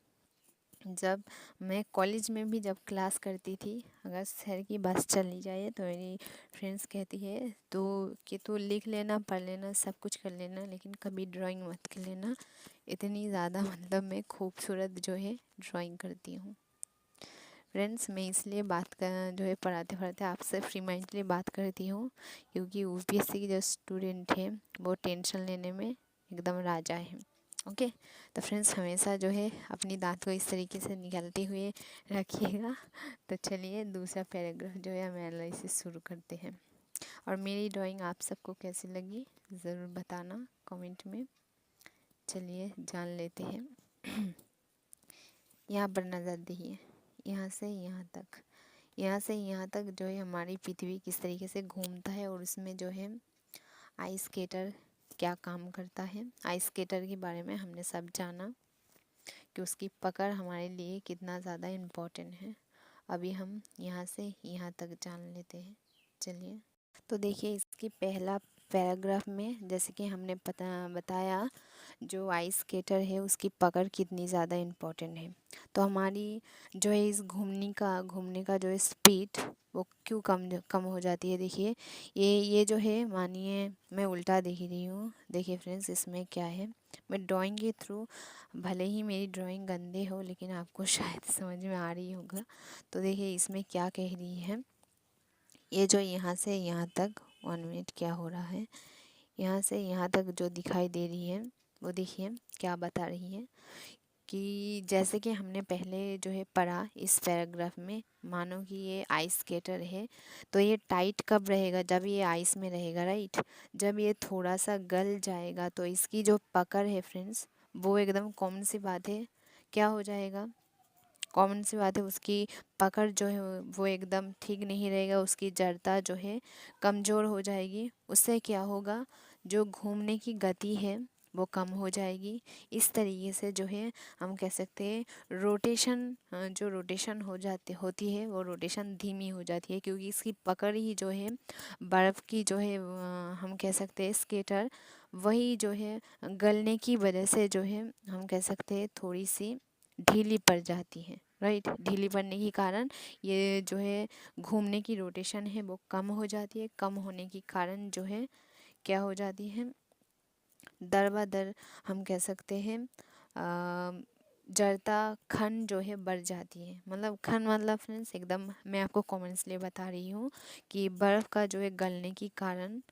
जब मैं कॉलेज में भी जब क्लास करती थी, अगर शहर की बस चली जाए तो मेरी फ्रेंड्स कहती है तो कि तू लिख लेना, पढ़ लेना, सब कुछ कर लेना, लेकिन कभी ड्राइंग मत कर लेना। इतनी ज़्यादा मतलब मैं खूबसूरत जो है ड्राइंग करती हूँ। फ्रेंड्स, मैं इसलिए बात कर जो है पढ़ाते पढ़ाते आपसे फ्री माइंडली बात करती हूँ, क्योंकि यूपीएससी के जो स्टूडेंट हैं वो टेंशन लेने में एकदम राजा हैं। ओके, तो फ्रेंड्स हमेशा जो है अपनी दांत को इस तरीके से निकालते हुए रखिएगा। तो चलिए दूसरा पैराग्राफ जो है हम एनालिसिस शुरू करते हैं। और मेरी ड्राइंग आप सबको कैसी लगी ज़रूर बताना कमेंट में। चलिए जान लेते हैं। यहाँ पर नज़र दिए, यहाँ से यहाँ तक, यहाँ से यहाँ तक जो है हमारी पृथ्वी किस तरीके से घूमता है और उसमें जो है आइस स्केटर क्या काम करता है। आइस स्केटर के बारे में हमने सब जाना कि उसकी पकड़ हमारे लिए कितना ज़्यादा इम्पोर्टेंट है। अभी हम यहाँ से यहाँ तक जान लेते हैं। चलिए, तो देखिए इसकी पहला पैराग्राफ में जैसे कि हमने बताया जो आइस स्केटर है उसकी पकड़ कितनी ज़्यादा इम्पोर्टेंट है। तो हमारी जो है इस घूमने का जो है स्पीड वो क्यों कम हो जाती है। देखिए ये जो है, मानिए मैं उल्टा देख रही हूँ। देखिए फ्रेंड्स, इसमें क्या है, मैं ड्राइंग के थ्रू, भले ही मेरी ड्राइंग गंदे हो लेकिन आपको शायद समझ में आ रही होगा। तो देखिए इसमें क्या कह रही है, ये जो यहाँ से यहाँ तक 1 मिनट क्या हो रहा है, यहाँ से यहाँ तक जो दिखाई दे रही है वो देखिए क्या बता रही है कि जैसे कि हमने पहले जो है पढ़ा इस पैराग्राफ में, मानो कि ये आइस स्केटर है तो ये टाइट कब रहेगा, जब ये आइस में रहेगा, राइट। जब ये थोड़ा सा गल जाएगा तो इसकी जो पकड़ है फ्रेंड्स, वो एकदम कॉमन सी बात है, क्या हो जाएगा, कॉमन सी बात है, उसकी पकड़ जो है वो एकदम ठीक नहीं रहेगा, उसकी जड़ता जो है कमज़ोर हो जाएगी। उससे क्या होगा, जो घूमने की गति है वो कम हो जाएगी। इस तरीके से जो है हम कह सकते हैं रोटेशन, जो रोटेशन होती है वो रोटेशन धीमी हो जाती है, क्योंकि इसकी पकड़ ही जो है बर्फ़ की जो है हम कह सकते हैं स्केटर, वही जो है गलने की वजह से जो है हम कह सकते हैं थोड़ी सी ढीली पड़ जाती है, राइट। ढीली पड़ने के कारण ये जो है घूमने की रोटेशन है वो कम हो जाती है। कम होने के कारण जो है क्या हो जाती है, दर ब दर हम कह सकते हैं जड़ता खन जो है बढ़ जाती है। मतलब खन मतलब फ्रेंड्स एकदम मैं आपको कॉमन्सली बता रही हूँ कि बर्फ़ का जो है गलने के कारण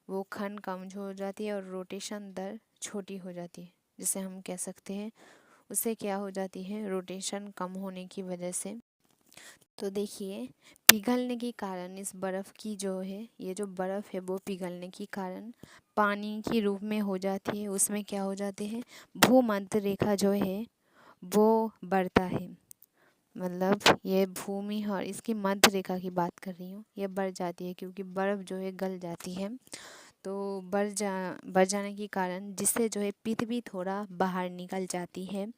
वो खन कम हो जाती है और रोटेशन दर छोटी हो जाती है, जिसे हम कह सकते हैं उससे क्या हो जाती है, रोटेशन कम होने की वजह से। तो देखिए पिघलने के कारण इस बर्फ़ की जो है, ये जो बर्फ़ है वो पिघलने के कारण पानी के रूप में हो जाती है। उसमें क्या हो जाते हैं, भूमध्य रेखा जो है वो बढ़ता है। मतलब ये भूमि और इसकी मध्य रेखा की बात कर रही हूँ, ये बढ़ जाती है क्योंकि बर्फ़ जो है गल जाती है। तो बढ़ जाने के कारण जिससे जो है पृथ्वी थोड़ा बाहर निकल जाती है।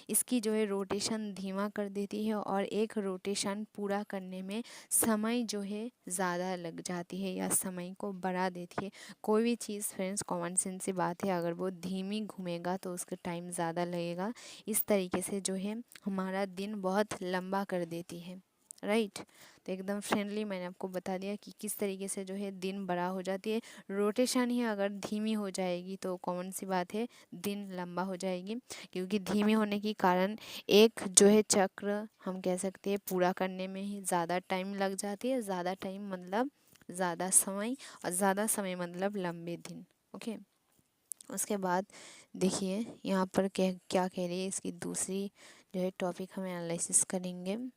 इसकी जो है रोटेशन धीमा कर देती है और एक रोटेशन पूरा करने में समय जो है ज़्यादा लग जाती है या समय को बढ़ा देती है। कोई भी चीज़ फ्रेंड्स कॉमन सेंस सी बात है, अगर वो धीमी घूमेगा तो उसका टाइम ज़्यादा लगेगा। इस तरीके से जो है हमारा दिन बहुत लंबा कर देती है, राइट। तो एकदम फ्रेंडली मैंने आपको बता दिया कि किस तरीके से जो है दिन बड़ा हो जाती है। रोटेशन ही अगर धीमी हो जाएगी तो कॉमन सी बात है दिन लंबा हो जाएगी, क्योंकि धीमे होने के कारण एक जो है चक्र हम कह सकते हैं पूरा करने में ही ज़्यादा टाइम लग जाती है। ज़्यादा टाइम मतलब ज़्यादा समय, और ज़्यादा समय मतलब लंबे दिन। ओके, उसके बाद देखिए यहाँ पर क्या कह रही है, इसकी दूसरी जो है टॉपिक हम एनालिसिस करेंगे।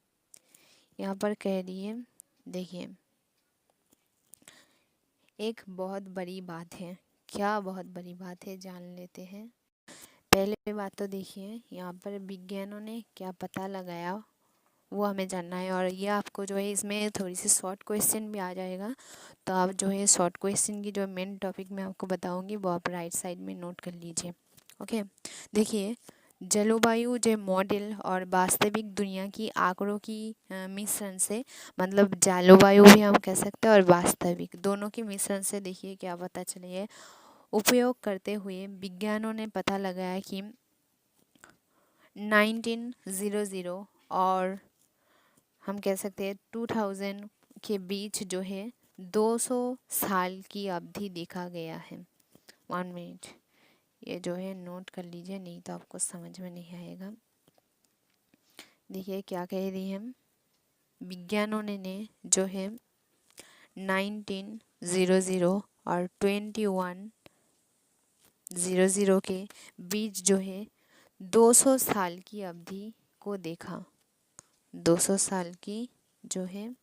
यहाँ पर कह रही है, देखिए एक बहुत बड़ी बात है। क्या बहुत बड़ी बात है, जान लेते हैं। पहले बात तो देखिए यहाँ पर विज्ञानों ने क्या पता लगाया वो हमें जानना है, और ये आपको जो है इसमें थोड़ी सी शॉर्ट क्वेश्चन भी आ जाएगा। तो आप जो है शॉर्ट क्वेश्चन की जो मेन टॉपिक मैं आपको बताऊंगी वो आप राइट साइड में नोट कर लीजिए। ओके, देखिए जलवायु जो मॉडल और वास्तविक दुनिया की आंकड़ों की मिश्रण से, मतलब जलवायु भी हम कह सकते हैं और वास्तविक दोनों के मिश्रण से देखिए क्या पता चलिए उपयोग करते हुए विज्ञानों ने पता लगाया कि 1900 और हम कह सकते हैं 2000 के बीच जो है 200 साल की अवधि देखा गया है। 1 मिनट, ये जो है नोट कर लीजिए, नहीं तो आपको समझ में नहीं आएगा। देखिए क्या कह रही है, विज्ञानों ने जो है 1900 और 2100 के बीच जो है 200 साल की अवधि को देखा। 200 साल की जो है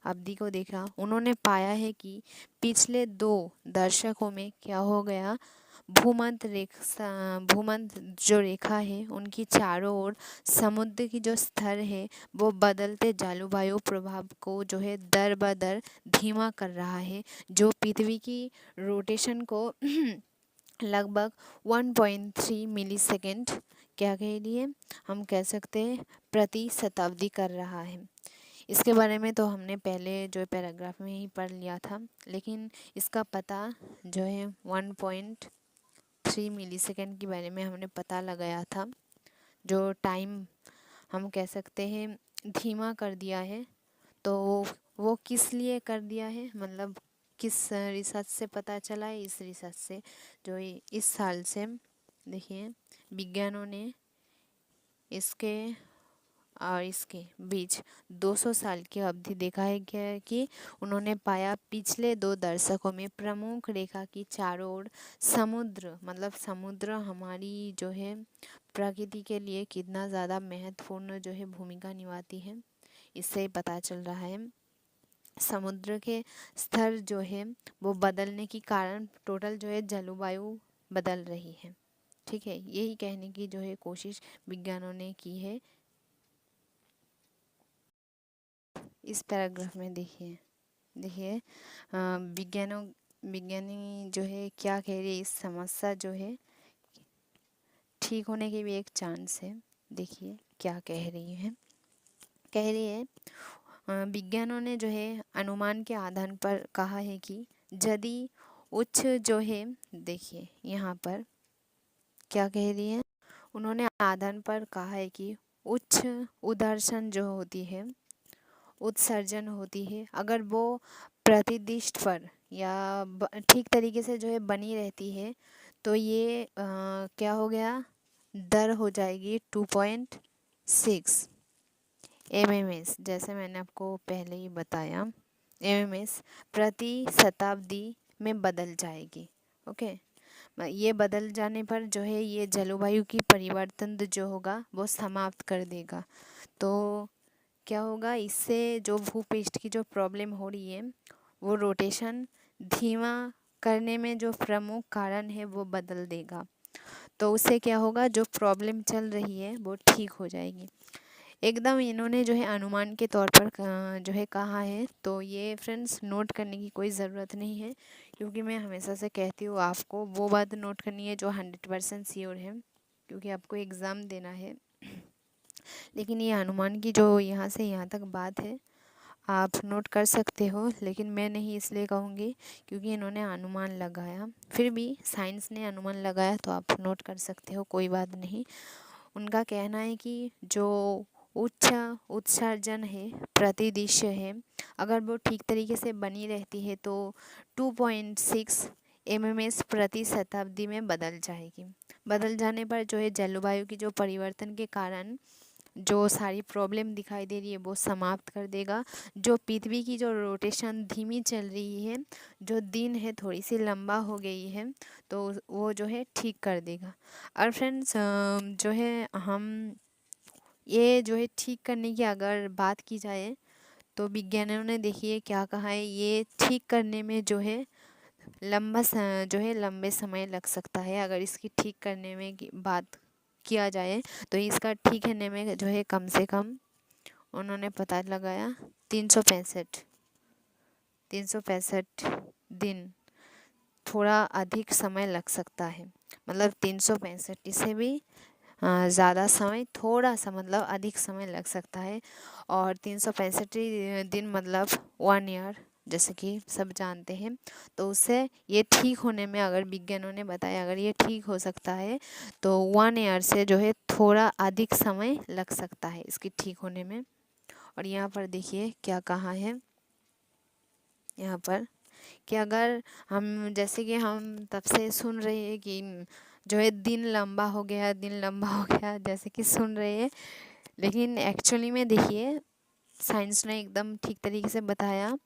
अवधि को देखा। उन्होंने पाया है कि पिछले 2 दशकों में क्या हो गया, भूमध्य जो रेखा है उनकी चारों ओर समुद्र की जो स्तर है वो बदलते जलवायु प्रभाव को जो है दर बदर धीमा कर रहा है, जो पृथ्वी की रोटेशन को लगभग 1.3 मिलीसेकंड क्या कह लिए हम कह सकते हैं प्रति शताब्दी कर रहा है। इसके बारे में तो हमने पहले जो पैराग्राफ में ही पढ़ लिया था, लेकिन इसका पता जो है 1.3 मिलीसेकंड के बारे में हमने पता लगाया था। जो टाइम हम कह सकते हैं धीमा कर दिया है, तो वो किस लिए कर दिया है, मतलब किस रिसर्च से पता चला है? इस रिसर्च से जो इस साल से देखिए विज्ञानों ने इसके और इसके बीच 200 साल की अवधि देखा है क्या कि उन्होंने पाया पिछले 2 दशकों में प्रमुख रेखा की चारों ओर समुद्र, मतलब समुद्र हमारी जो है प्रकृति के लिए कितना ज़्यादा महत्वपूर्ण जो है भूमिका निभाती है, इससे पता चल रहा है। समुद्र के स्तर जो है वो बदलने के कारण टोटल जो है जलवायु बदल रही है। ठीक है, यही कहने की जो है कोशिश विज्ञानों ने की है। इस पैराग्राफ में देखिए विज्ञानी जो है क्या कह रही है, इस समस्या जो है ठीक होने की भी एक चांस है। देखिए क्या कह रही है, कह रही है विज्ञानों ने जो है अनुमान के आधार पर कहा है कि यदि उच्च जो है, देखिए यहाँ पर क्या कह रही है, उन्होंने आधार पर कहा है कि उच्च उदर्शन जो होती है, उत्सर्जन होती है, अगर वो प्रतिदिष्ट पर या ठीक तरीके से जो है बनी रहती है तो ये क्या हो गया, दर हो जाएगी 2.6 एमएमएस, जैसे मैंने आपको पहले ही बताया एमएमएस प्रति शताब्दी में बदल जाएगी। ओके, ये बदल जाने पर जो है ये जलवायु की परिवर्तन जो होगा वो समाप्त कर देगा। तो क्या होगा, इससे जो भूपृष्ठ की जो प्रॉब्लम हो रही है वो रोटेशन धीमा करने में जो प्रमुख कारण है वो बदल देगा। तो उससे क्या होगा, जो प्रॉब्लम चल रही है वो ठीक हो जाएगी। एकदम इन्होंने जो है अनुमान के तौर पर जो है कहा है, तो ये फ्रेंड्स नोट करने की कोई ज़रूरत नहीं है, क्योंकि मैं हमेशा से कहती हूँ आपको वो बात नोट करनी है जो 100% श्योर है, क्योंकि आपको एग्ज़ाम देना है। लेकिन ये अनुमान की जो यहाँ से यहाँ तक बात है आप नोट कर सकते हो, लेकिन मैं नहीं इसलिए कहूँगी क्योंकि इन्होंने अनुमान लगाया। फिर भी साइंस ने अनुमान लगाया तो आप नोट कर सकते हो, कोई बात नहीं। उनका कहना है कि जो उच्च उत्सर्जन है, प्रतिदिश है, अगर वो ठीक तरीके से बनी रहती है तो 2.6 एमएमएस प्रति शताब्दी में बदल जाएगी। बदल जाने पर जो है जलवायु की जो परिवर्तन के कारण जो सारी प्रॉब्लम दिखाई दे रही है वो समाप्त कर देगा। जो पृथ्वी की जो रोटेशन धीमी चल रही है, जो दिन है थोड़ी सी लंबा हो गई है, तो वो जो है ठीक कर देगा। और फ्रेंड्स जो है हम ये जो है ठीक करने की अगर बात की जाए तो विज्ञानियों ने देखिए क्या कहा है, ये ठीक करने में जो है लंबे समय लग सकता है। अगर इसकी ठीक करने में बात किया जाए तो इसका ठीक होने में जो है कम से कम उन्होंने पता लगाया 365 दिन, थोड़ा अधिक समय लग सकता है। मतलब 365 इसे भी ज़्यादा समय, थोड़ा सा मतलब अधिक समय लग सकता है। और 365 दिन मतलब 1 ईयर, जैसे कि सब जानते हैं। तो उससे ये ठीक होने में, अगर विज्ञानों ने बताया अगर ये ठीक हो सकता है तो 1 ईयर से जो है थोड़ा अधिक समय लग सकता है इसकी ठीक होने में। और यहाँ पर देखिए क्या कहा है, यहाँ पर कि अगर हम जैसे कि हम तब से सुन रहे हैं कि जो है दिन लंबा हो गया, दिन लंबा हो गया, जैसे कि सुन रहे हैं, लेकिन एक्चुअली में देखिए साइंस ने एकदम ठीक तरीके से बताया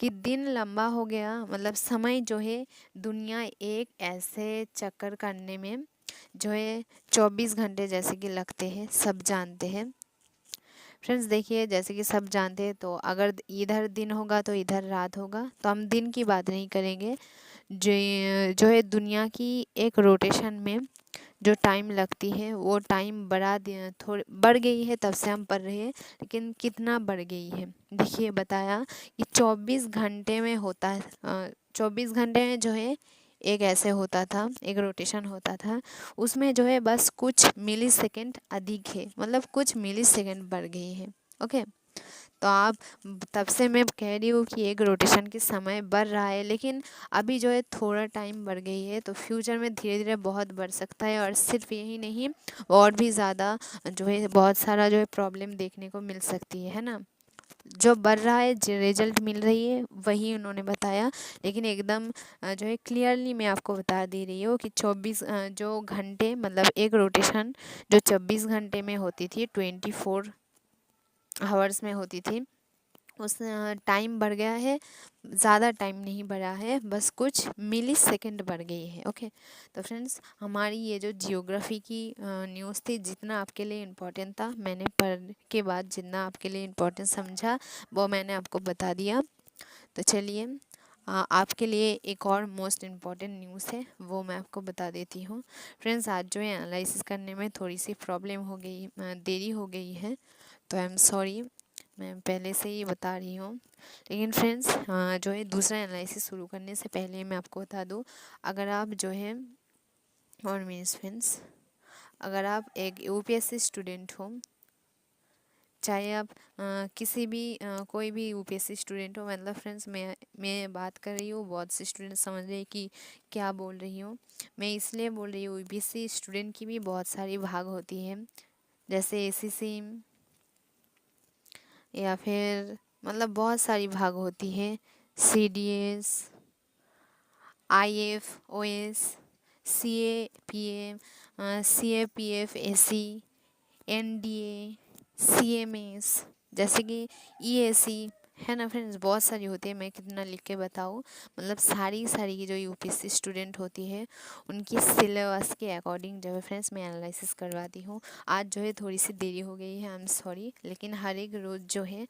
कि दिन लंबा हो गया मतलब समय जो है दुनिया एक ऐसे चक्कर करने में जो है 24 घंटे जैसे कि लगते हैं, सब जानते हैं। फ्रेंड्स देखिए जैसे कि सब जानते हैं, तो अगर इधर दिन होगा तो इधर रात होगा, तो हम दिन की बात नहीं करेंगे, जो है दुनिया की एक रोटेशन में जो टाइम लगती है वो टाइम बढ़ गई है, तब से हम पढ़ रहे हैं, लेकिन कितना बढ़ गई है देखिए। बताया कि 24 घंटे में होता है, 24 घंटे में जो है एक ऐसे होता था, एक रोटेशन होता था, उसमें जो है बस कुछ मिली सेकेंड अधिक है, मतलब कुछ मिली सेकेंड बढ़ गई है। ओके, तो आप तब से मैं कह रही हूँ कि एक रोटेशन के समय बढ़ रहा है, लेकिन अभी जो है थोड़ा टाइम बढ़ गई है, तो फ्यूचर में धीरे धीरे बहुत बढ़ सकता है। और सिर्फ यही नहीं, और भी ज़्यादा जो है बहुत सारा जो है प्रॉब्लम देखने को मिल सकती है ना। जो बढ़ रहा है, जो रिजल्ट मिल रही है वही उन्होंने बताया, लेकिन एकदम जो है क्लियरली मैं आपको बता दे रही हूँ कि 24 जो घंटे, मतलब एक रोटेशन जो 24 घंटे में होती थी, 24 आवर्स में होती थी, उस टाइम बढ़ गया है। ज़्यादा टाइम नहीं बढ़ा है, बस कुछ मिली सेकेंड बढ़ गई है। ओके, तो फ्रेंड्स, हमारी ये जो जियोग्राफी की न्यूज़ थी, जितना आपके लिए इम्पोर्टेंट था, मैंने पढ़ के बाद जितना आपके लिए इम्पोर्टेंट समझा वो मैंने आपको बता दिया। तो चलिए, आपके लिए एक और मोस्ट इम्पॉर्टेंट न्यूज़ है, वो मैं आपको बता देती हूँ। फ्रेंड्स, आज जो है एनालिसिस करने में थोड़ी सी प्रॉब्लम हो गई, देरी हो गई है, तो आई एम सॉरी, मैं पहले से ही बता रही हूँ। लेकिन फ्रेंड्स, जो है दूसरा एनालिसिस शुरू करने से पहले मैं आपको बता दूँ, अगर आप जो है, और मीन्स फ्रेंड्स, अगर आप एक यूपीएससी स्टूडेंट हो, चाहे आप किसी भी कोई भी यूपीएससी स्टूडेंट हो, मतलब फ्रेंड्स मैं बात कर रही हूँ, बहुत से स्टूडेंट समझ रहे हैं कि क्या बोल रही हूँ। मैं इसलिए बोल रही हूँ, यूपीएससी स्टूडेंट की भी बहुत सारी भाग होती है, जैसे एसीसी, या फिर मतलब बहुत सारी भाग होती है, CDS, IFOS, CAPF, CAPF AC, NDA, CMS, जैसे कि ईएसी, है ना फ्रेंड्स, बहुत सारी होती है। मैं कितना लिख के बताऊँ, मतलब सारी सारी की जो यूपीएससी स्टूडेंट होती है, उनकी सिलेबस के अकॉर्डिंग जो है फ्रेंड्स मैं एनालिसिस करवाती हूँ। आज जो है थोड़ी सी देरी हो गई है, आई एम सॉरी, लेकिन हर एक रोज़ जो है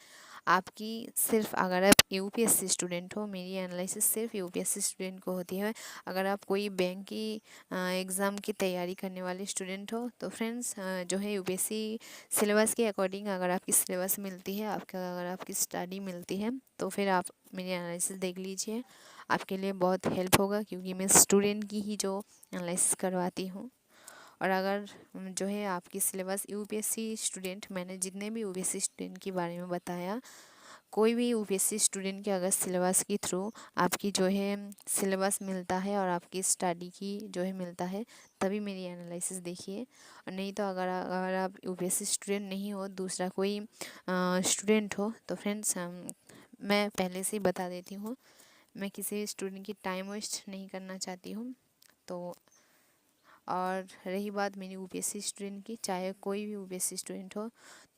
आपकी, सिर्फ अगर आप यूपीएससी स्टूडेंट हो, मेरी एनालिसिस सिर्फ यूपीएससी स्टूडेंट को होती है। अगर आप कोई बैंक की एग्ज़ाम की तैयारी करने वाले स्टूडेंट हो, तो फ्रेंड्स जो है यूपीएससी सिलेबस के अकॉर्डिंग अगर आपकी सिलेबस मिलती है, आपका अगर आपकी स्टडी मिलती है, तो फिर आप मेरी एनालिसिस देख लीजिए, आपके लिए बहुत हेल्प होगा, क्योंकि मैं स्टूडेंट की ही जो एनालिसिस करवाती हूँ। और अगर जो है आपकी सिलेबस यूपीएससी स्टूडेंट, मैंने जितने भी यूपीएससी स्टूडेंट के बारे में बताया, कोई भी यूपीएससी स्टूडेंट के अगर सिलेबस के थ्रू आपकी जो है सिलेबस मिलता है और आपकी स्टडी की जो है मिलता है, तभी मेरी एनालिसिस देखिए। और नहीं तो अगर अगर आप यूपीएससी स्टूडेंट नहीं हो, दूसरा कोई स्टूडेंट हो, तो फ्रेंड्स मैं पहले से ही बता देती हूँ, मैं किसी स्टूडेंट की टाइम वेस्ट नहीं करना चाहती हूँ। तो और रही बात मेरी यूपीएससी स्टूडेंट की, चाहे कोई भी यूपीएससी स्टूडेंट हो,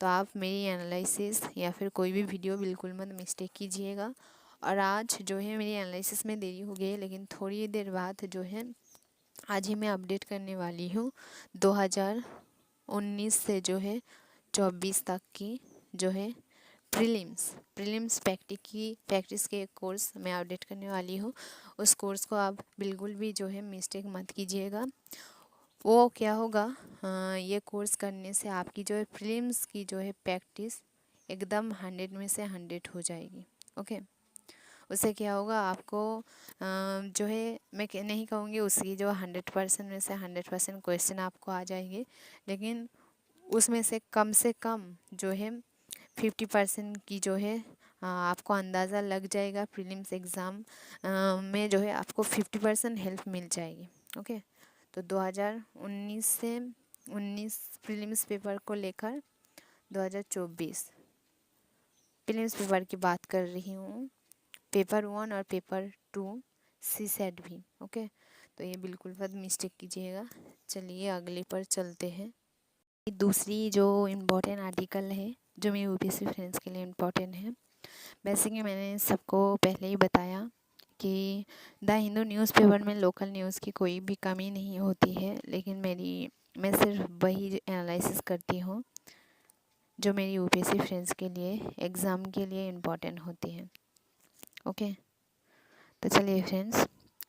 तो आप मेरी एनालिसिस या फिर कोई भी वीडियो बिल्कुल मत मिस्टेक कीजिएगा। और आज जो है मेरी एनालिसिस में देरी हो गई है, लेकिन थोड़ी देर बाद जो है आज ही मैं अपडेट करने वाली हूँ 2019 से जो है 24 तक की जो है प्रीलिम्स प्रैक्टिस के एक कोर्स मैं अपडेट करने वाली हूँ। उस कोर्स को आप बिल्कुल भी जो है मिस्टेक मत कीजिएगा। वो क्या होगा, ये कोर्स करने से आपकी जो है प्रीलिम्स की जो है प्रैक्टिस एकदम 100 में से 100 हो जाएगी। ओके, उससे क्या होगा, आपको जो है मैं नहीं कहूँगी उसकी जो 100% में से 100% क्वेश्चन आपको आ जाएंगे, लेकिन उसमें से कम जो है 50% की जो है आपको अंदाज़ा लग जाएगा। प्रीलिम्स एग्ज़ाम में जो है आपको 50% हेल्प मिल जाएगी। ओके, तो 2019 से 19 प्रीलिम्स पेपर को लेकर 2024 प्रीलिम्स पेपर की बात कर रही हूँ, पेपर 1 और पेपर 2 सी सेट भी। ओके, तो ये बिल्कुल मत मिस्टेक कीजिएगा। चलिए अगले पर चलते हैं। दूसरी जो इम्पोर्टेंट आर्टिकल है, जो मेरे यूपीएससी फ्रेंड्स के लिए इम्पोर्टेंट है, बेसिकली मैंने सबको पहले ही बताया कि द हिंदू न्यूज़पेपर में लोकल न्यूज़ की कोई भी कमी नहीं होती है, लेकिन मैं सिर्फ वही एनालिसिस करती हूँ जो मेरी यूपीएससी फ्रेंड्स के लिए एग्ज़ाम के लिए इम्पोर्टेंट होती है। ओके, तो चलिए फ्रेंड्स,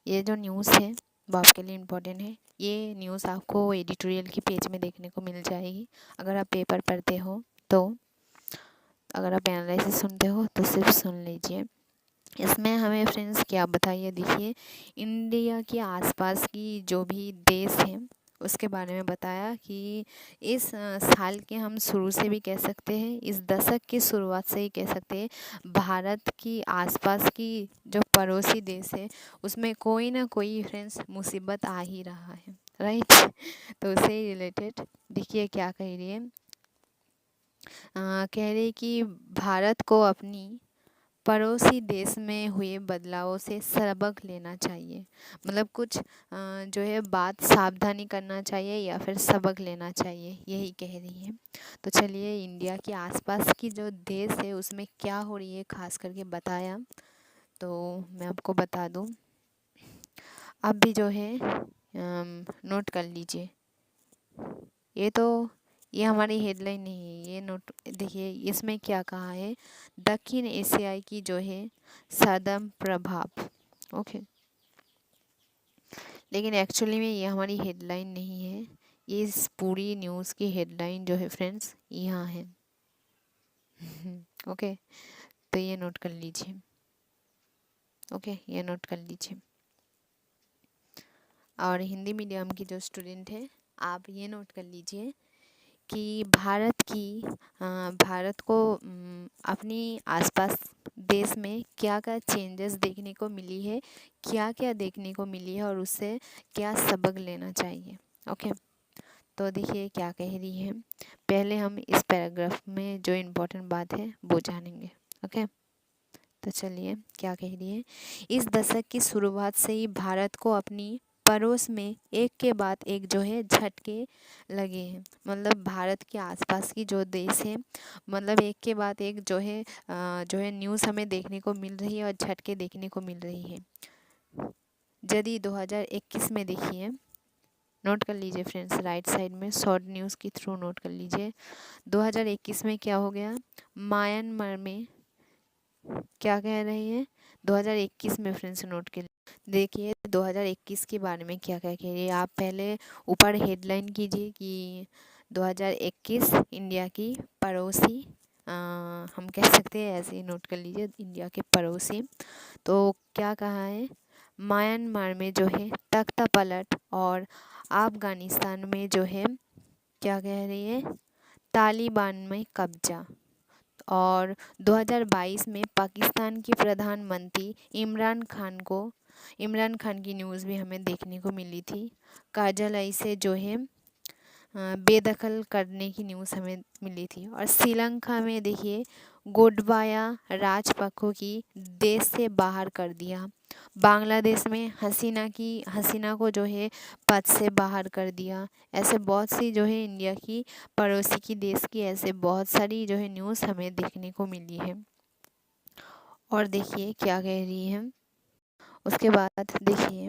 ये जो न्यूज़ है वो आपके लिए इम्पोर्टेंट है। ये न्यूज़ आपको एडिटोरियल की पेज में देखने को मिल जाएगी अगर आप पेपर पढ़ते हो तो। अगर आप एनालिसिस सुनते हो तो सिर्फ सुन लीजिए। इसमें हमें फ्रेंड्स क्या बताइए, देखिए इंडिया के आसपास की जो भी देश हैं उसके बारे में बताया कि इस साल के हम शुरू से भी कह सकते हैं, इस दशक की शुरुआत से ही कह सकते हैं, भारत की आसपास की जो पड़ोसी देश है उसमें कोई ना कोई फ्रेंड्स मुसीबत आ ही रहा है, राइट। तो उससे रिलेटेड देखिए क्या कह रही है। कह रही कि भारत को अपनी पड़ोसी देश में हुए बदलावों से सबक लेना चाहिए। मतलब कुछ जो है बात सावधानी करना चाहिए या फिर सबक लेना चाहिए, यही कह रही है। तो चलिए इंडिया के आसपास की जो देश है उसमें क्या हो रही है खास करके बताया, तो मैं आपको बता दूं। आप भी जो है नोट कर लीजिए। ये हमारी हेडलाइन नहीं है, ये नोट देखिए इसमें क्या कहा है, दक्षिण एशियाई की जो है सदम प्रभाव। ओके, लेकिन एक्चुअली में ये हमारी हेडलाइन नहीं है, ये इस पूरी न्यूज़ की हेडलाइन जो है फ्रेंड्स यहाँ है। ओके, तो ये नोट कर लीजिए। ओके, ये नोट कर लीजिए। और हिंदी मीडियम की जो स्टूडेंट है आप ये नोट कर लीजिए कि भारत को अपनी आसपास देश में क्या क्या चेंजेस देखने को मिली है, क्या क्या देखने को मिली है और उससे क्या सबक लेना चाहिए। ओके, तो देखिए क्या कह रही है। पहले हम इस पैराग्राफ में जो इम्पोर्टेंट बात है वो जानेंगे। ओके, तो चलिए क्या कह रही है। इस दशक की शुरुआत से ही भारत को अपनी पड़ोस में एक के बाद एक जो है झटके लगे हैं। मतलब भारत के आसपास की जो देश है, मतलब एक के बाद एक जो है न्यूज़ हमें देखने को मिल रही है और झटके देखने को मिल रही है। यदि 2021 में देखिए, नोट कर लीजिए फ्रेंड्स, राइट साइड में शॉर्ट न्यूज़ के थ्रू नोट कर लीजिए। 2021 में क्या हो गया, म्यांमार में क्या कह रही है 2021 में फ्रेंड्स, नोट के देखिए 2021 के बारे में क्या क्या कह रही है। आप पहले ऊपर हेडलाइन कीजिए कि 2021 इंडिया की पड़ोसी, हम कह सकते हैं ऐसे ही नोट कर लीजिए, इंडिया के पड़ोसी। तो क्या कहा है, म्यांमार में जो है तख्ता पलट और अफगानिस्तान में जो है क्या कह रही है, तालिबान में कब्जा। और 2022 में पाकिस्तान के प्रधानमंत्री इमरान खान की न्यूज़ भी हमें देखने को मिली थी। कार्यालय से जो है बेदखल करने की न्यूज़ हमें मिली थी। और श्रीलंका में देखिए गोडबाया राजपक्षे की देश से बाहर कर दिया। बांग्लादेश में हसीना को जो है पद से बाहर कर दिया। ऐसे बहुत सी जो है इंडिया की पड़ोसी की देश की ऐसे बहुत सारी जो है न्यूज़ हमें देखने को मिली है। और देखिए क्या कह रही है, उसके बाद देखिए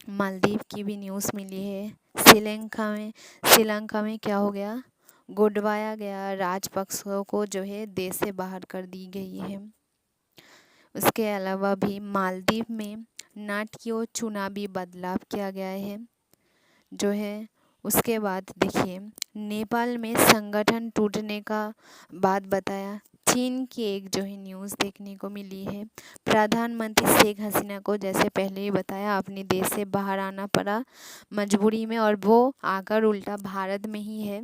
मालदीव की भी न्यूज़ मिली है। श्रीलंका में क्या हो गया, गोडवाया गया राजपक्षों को जो है देश से बाहर कर दी गई है। उसके अलावा भी मालदीव में नाटकीय और चुनावी बदलाव किया गया है जो है। उसके बाद देखिए नेपाल में संगठन टूटने का बात बताया। चीन की एक जो है न्यूज़ देखने को मिली है। प्रधानमंत्री शेख हसीना को जैसे पहले ही बताया अपने देश से बाहर आना पड़ा मजबूरी में, और वो आकर उल्टा भारत में ही है।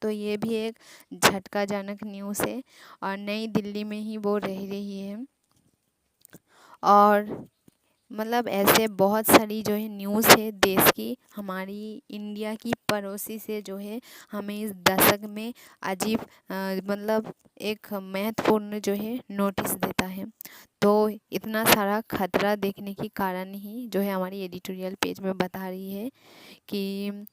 तो ये भी एक झटकाजनक न्यूज़ है और नई दिल्ली में ही वो रह रही है। और मतलब ऐसे बहुत सारी जो है न्यूज़ है देश की, हमारी इंडिया की पड़ोसी से जो है हमें इस दशक में अजीब मतलब एक महत्वपूर्ण जो है नोटिस देता है। तो इतना सारा खतरा देखने के कारण ही जो है हमारी एडिटोरियल पेज में बता रही है कि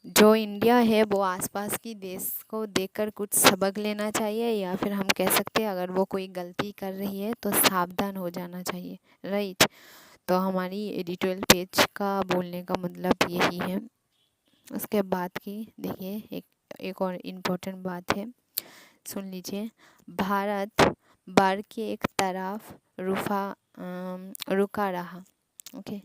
जो इंडिया है वो आसपास की देश को देखकर कुछ सबक लेना चाहिए, या फिर हम कह सकते हैं अगर वो कोई गलती कर रही है तो सावधान हो जाना चाहिए, राइट। तो हमारी एडिटोरियल पेज का बोलने का मतलब यही है। उसके बाद की देखिए एक और इम्पोर्टेंट बात है, सुन लीजिए। भारत बाढ़ के एक तरफ रुका रहा। ओके।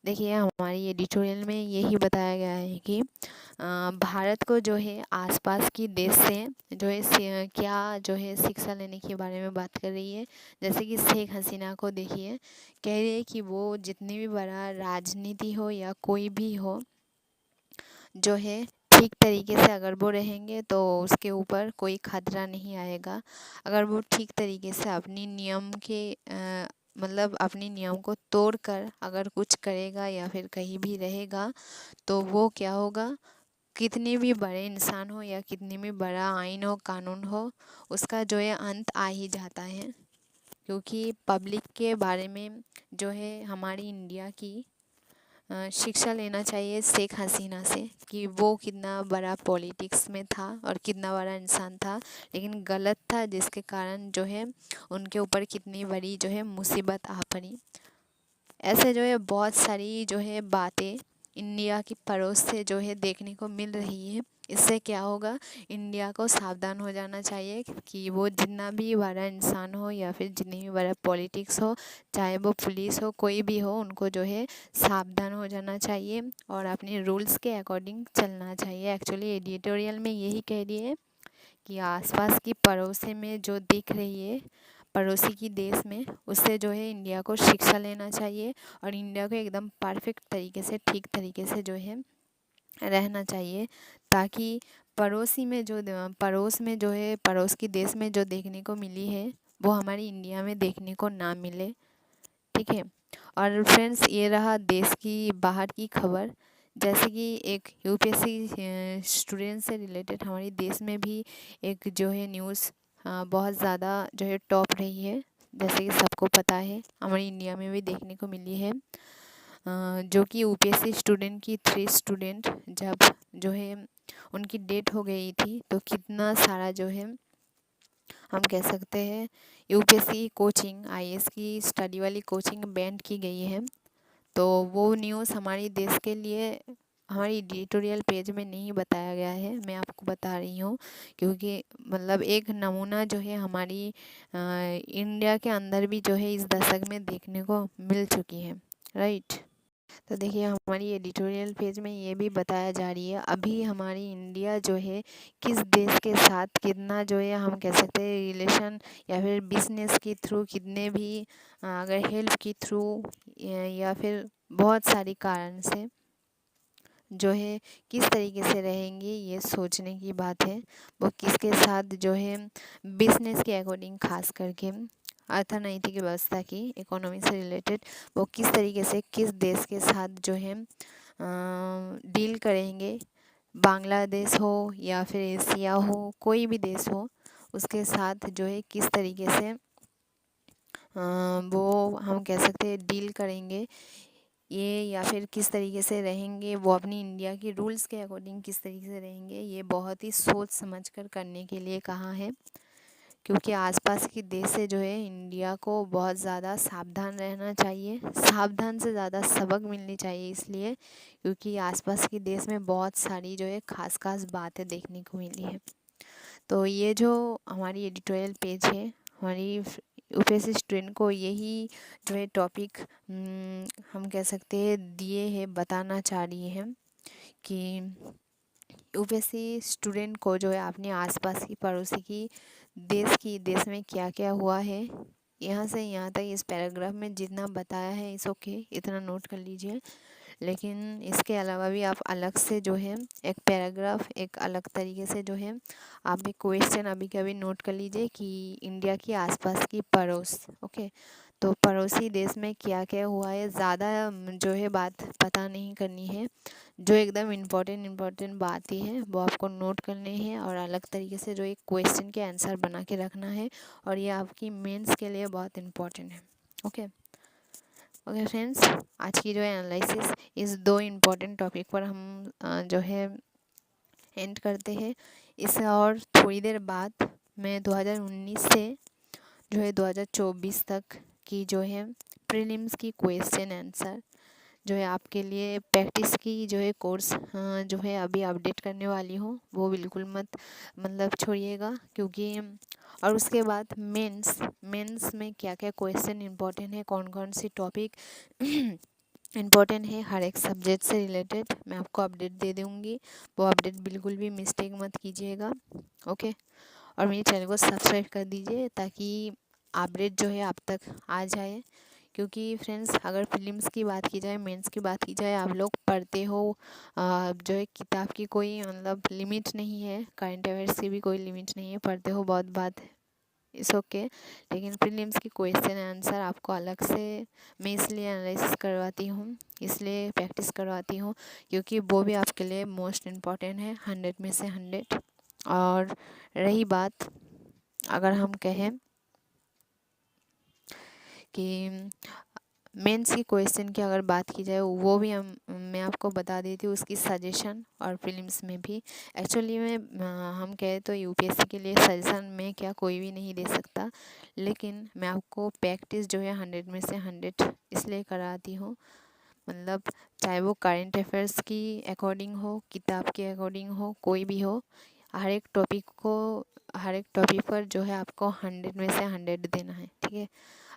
देखिए हमारी एडिटोरियल में यही बताया गया है कि भारत को जो है आसपास की देश से जो है क्या जो है शिक्षा लेने के बारे में बात कर रही है। जैसे कि शेख हसीना को देखिए, कह रही है कि वो जितनी भी बड़ा राजनीति हो या कोई भी हो, जो है ठीक तरीके से अगर वो रहेंगे तो उसके ऊपर कोई खतरा नहीं आएगा। अगर वो ठीक तरीके से अपनी नियम के मतलब अपनी नियम को तोड़ कर अगर कुछ करेगा या फिर कहीं भी रहेगा तो वो क्या होगा, कितने भी बड़े इंसान हो या कितनी भी बड़ा आइन हो कानून हो, उसका जो है अंत आ ही जाता है। क्योंकि पब्लिक के बारे में जो है हमारी इंडिया की शिक्षा लेना चाहिए शेख हसीना से कि वो कितना बड़ा पॉलिटिक्स में था और कितना बड़ा इंसान था, लेकिन गलत था जिसके कारण जो है उनके ऊपर कितनी बड़ी जो है मुसीबत आ पड़ी। ऐसे जो है बहुत सारी जो है बातें इंडिया की पड़ोस से जो है देखने को मिल रही है। इससे क्या होगा, इंडिया को सावधान हो जाना चाहिए कि वो जितना भी बड़ा इंसान हो या फिर जितनी भी बड़ा पॉलिटिक्स हो, चाहे वो पुलिस हो कोई भी हो, उनको जो है सावधान हो जाना चाहिए और अपने रूल्स के अकॉर्डिंग चलना चाहिए। एक्चुअली एडिटोरियल में यही कह रही है कि आसपास की पड़ोसी में जो दिख रही है, पड़ोसी की देश में, उससे जो है इंडिया को शिक्षा लेना चाहिए और इंडिया को एकदम परफेक्ट तरीके से ठीक तरीके से जो है रहना चाहिए, ताकि पड़ोस में जो है पड़ोस की देश में जो देखने को मिली है वो हमारी इंडिया में देखने को ना मिले। ठीक है। और फ्रेंड्स, ये रहा देश की बाहर की खबर। जैसे कि एक यूपीएससी स्टूडेंट से रिलेटेड हमारे देश में भी एक जो है न्यूज़ बहुत ज़्यादा जो है टॉप रही है। जैसे कि सबको पता है, हमारी इंडिया में भी देखने को मिली है, जो कि यूपीएससी स्टूडेंट की 3 स्टूडेंट जब जो है उनकी डेथ हो गई थी, तो कितना सारा जो है हम कह सकते हैं यूपीएससी कोचिंग, आईएएस की स्टडी वाली कोचिंग बैंड की गई है। तो वो न्यूज़ हमारे देश के लिए हमारी एडिटोरियल पेज में नहीं बताया गया है, मैं आपको बता रही हूँ, क्योंकि मतलब एक नमूना जो है हमारी इंडिया के अंदर भी जो है इस दशक में देखने को मिल चुकी है। राइट। तो देखिए हमारी एडिटोरियल पेज में ये भी बताया जा रही है, अभी हमारी इंडिया जो है किस देश के साथ कितना जो है हम कह सकते हैं रिलेशन या फिर बिजनेस के थ्रू कितने भी अगर हेल्प के थ्रू या फिर बहुत सारी कारण से जो है किस तरीके से रहेंगे, ये सोचने की बात है। वो किसके साथ जो है बिजनेस के अकॉर्डिंग खास करके अर्थनैतिक व्यवस्था की इकोनॉमी से रिलेटेड वो किस तरीके से किस देश के साथ जो है डील करेंगे, बांग्लादेश हो या फिर एशिया हो, कोई भी देश हो, उसके साथ जो है किस तरीके से वो हम कह सकते हैं डील करेंगे ये, या फिर किस तरीके से रहेंगे, वो अपनी इंडिया की रूल्स के अकॉर्डिंग किस तरीके से रहेंगे, ये बहुत ही सोच समझ कर करने के लिए कहा है। क्योंकि आसपास के देश से जो है इंडिया को बहुत ज़्यादा सावधान रहना चाहिए, सावधान से ज़्यादा सबक मिलनी चाहिए, इसलिए क्योंकि आसपास के देश में बहुत सारी जो है खास खास बातें देखने को मिली है। तो ये जो हमारी एडिटोरियल पेज है, हमारी यूपीएससी स्टूडेंट को यही जो है टॉपिक हम कह सकते हैं दिए हैं, बताना चाह रही है कि यूपीएससी स्टूडेंट को जो है अपने आसपास की पड़ोसी की देश में क्या क्या हुआ है, यहाँ से यहाँ तक इस पैराग्राफ में जितना बताया है इस ओके, इतना नोट कर लीजिए। लेकिन इसके अलावा भी आप अलग से जो है एक पैराग्राफ एक अलग तरीके से जो है आप एक क्वेश्चन अभी कभी नोट कर लीजिए कि इंडिया की आसपास की पड़ोस, ओके, तो पड़ोसी देश में क्या क्या हुआ है, ज़्यादा जो है बात पता नहीं करनी है, जो एकदम इम्पोर्टेंट बात ही है वो आपको नोट करनी है और अलग तरीके से जो एक क्वेश्चन के आंसर बना के रखना है, और ये आपकी मेंस के लिए बहुत इम्पोर्टेंट है। ओके ओके फ्रेंड्स, आज की जो है एनालिसिस इस 2 इम्पोर्टेंट टॉपिक पर हम जो है एंड करते हैं। इस और थोड़ी देर बाद मैं 2019 से जो है 2024 तक की जो है प्रीलिम्स की क्वेश्चन आंसर जो है आपके लिए प्रैक्टिस की जो है कोर्स जो है अभी अपडेट करने वाली हूँ, वो बिल्कुल मत मतलब छोड़िएगा, क्योंकि और उसके बाद मेंस में क्या क्या क्वेश्चन इंपॉर्टेंट है, कौन कौन सी टॉपिक इम्पोर्टेंट है हर एक सब्जेक्ट से रिलेटेड, मैं आपको अपडेट दे दूँगी। वो अपडेट बिल्कुल भी मिस्टेक मत कीजिएगा, ओके। और मेरे चैनल को सब्सक्राइब कर दीजिए ताकि अपडेट जो है आप तक आ जाए, क्योंकि फ्रेंड्स अगर फिल्म्स की बात की जाए, मेंस की बात की जाए, आप लोग पढ़ते हो जो है किताब की कोई मतलब लिमिट नहीं है, करंट अफेयर्स की भी कोई लिमिट नहीं है, पढ़ते हो बहुत बात इट्स ओके। लेकिन प्रीलिम्स की क्वेश्चन आंसर आपको अलग से मैं इसलिए एनालिसिस करवाती हूँ, इसलिए प्रैक्टिस करवाती हूँ, क्योंकि वो भी आपके लिए मोस्ट इम्पॉर्टेंट है 100 में से 100। और रही बात अगर हम कहें कि मेंस की क्वेश्चन की अगर बात की जाए, वो भी मैं आपको बता देती हूँ उसकी सजेशन, और प्रीलिम्स में भी एक्चुअली में हम कहें तो यूपीएससी के लिए सजेशन में क्या कोई भी नहीं दे सकता, लेकिन मैं आपको प्रैक्टिस जो है 100 में से 100 इसलिए कराती हूँ, मतलब चाहे वो करंट अफेयर्स की अकॉर्डिंग हो, किताब के अकॉर्डिंग हो, कोई भी हो, हर एक टॉपिक पर जो है आपको 100 में से 100 देना है, ठीक है।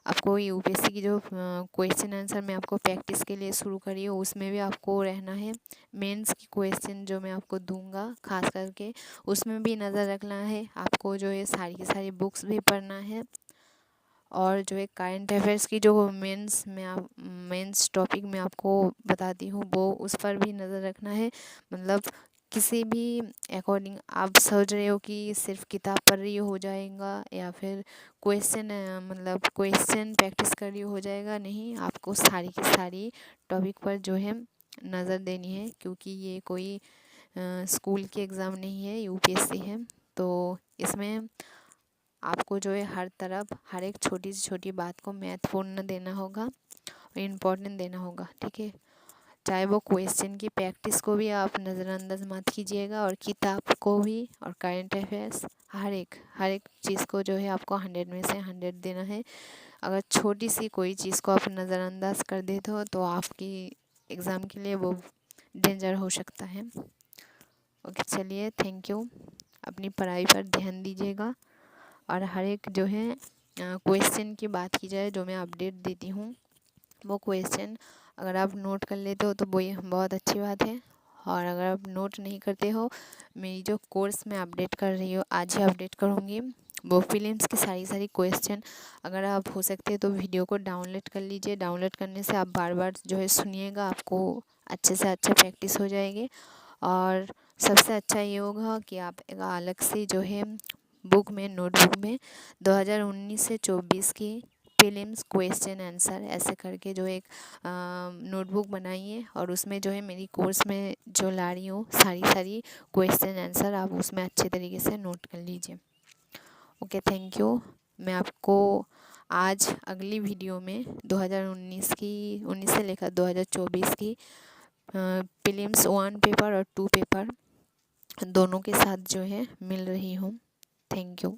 आपको यूपीएससी की जो क्वेश्चन आंसर मैं आपको प्रैक्टिस के लिए शुरू करी हूँ, उसमें भी आपको रहना है। मेंस की क्वेश्चन जो मैं आपको दूंगा खास करके, उसमें भी नज़र रखना है आपको, जो है सारी की सारी बुक्स भी पढ़ना है। और जो है करंट अफेयर्स की जो मेंस टॉपिक मैं आपको बताती हूँ, वो उस पर भी नज़र रखना है। मतलब किसी भी अकॉर्डिंग आप सोच रहे हो कि सिर्फ किताब पढ़ रही हो जाएगा, या फिर मतलब क्वेश्चन प्रैक्टिस कर रही हो जाएगा, नहीं, आपको सारी की सारी टॉपिक पर जो है नज़र देनी है, क्योंकि ये कोई स्कूल के एग्ज़ाम नहीं है, यूपीएससी है। तो इसमें आपको जो है हर तरफ हर एक छोटी से छोटी बात को महत्वपूर्ण देना होगा और इम्पोर्टेंट देना होगा, ठीक है। चाहे वो क्वेश्चन की प्रैक्टिस को भी आप नज़रअंदाज मत कीजिएगा, और किताब को भी, और करंट अफेयर्स, हर एक चीज़ को जो है आपको 100 में से 100 देना है। अगर छोटी सी कोई चीज़ को आप नज़रअंदाज कर देते हो तो आपकी एग्ज़ाम के लिए वो डेंजर हो सकता है। ओके, चलिए, थैंक यू। अपनी पढ़ाई पर ध्यान दीजिएगा, और हर एक जो है क्वेश्चन की बात की जाए जो मैं अपडेट देती हूँ, वो क्वेश्चन अगर आप नोट कर लेते हो तो वो ये बहुत अच्छी बात है। और अगर आप नोट नहीं करते हो, मेरी जो कोर्स मैं अपडेट कर रही हूँ, आज ही अपडेट करूँगी, वो फिल्म्स की सारी सारी क्वेश्चन, अगर आप हो सकते तो वीडियो को डाउनलोड कर लीजिए। डाउनलोड करने से आप बार बार जो है सुनिएगा, आपको अच्छे से अच्छा प्रैक्टिस हो जाएगी। और सबसे अच्छा ये होगा कि आप एक अलग से जो है नोटबुक में 2019 से 24 की प्रीलिम्स क्वेश्चन आंसर ऐसे करके जो एक नोटबुक बनाइए, और उसमें जो है मेरी कोर्स में जो ला रही हूँ सारी सारी क्वेश्चन आंसर आप उसमें अच्छे तरीके से नोट कर लीजिए। Okay, thank you. मैं आपको आज अगली वीडियो में 19 से लेकर 2024 की प्रीलिम्स 1 पेपर और 2 पेपर दोनों के साथ जो है मिल रही हूँ। Thank you.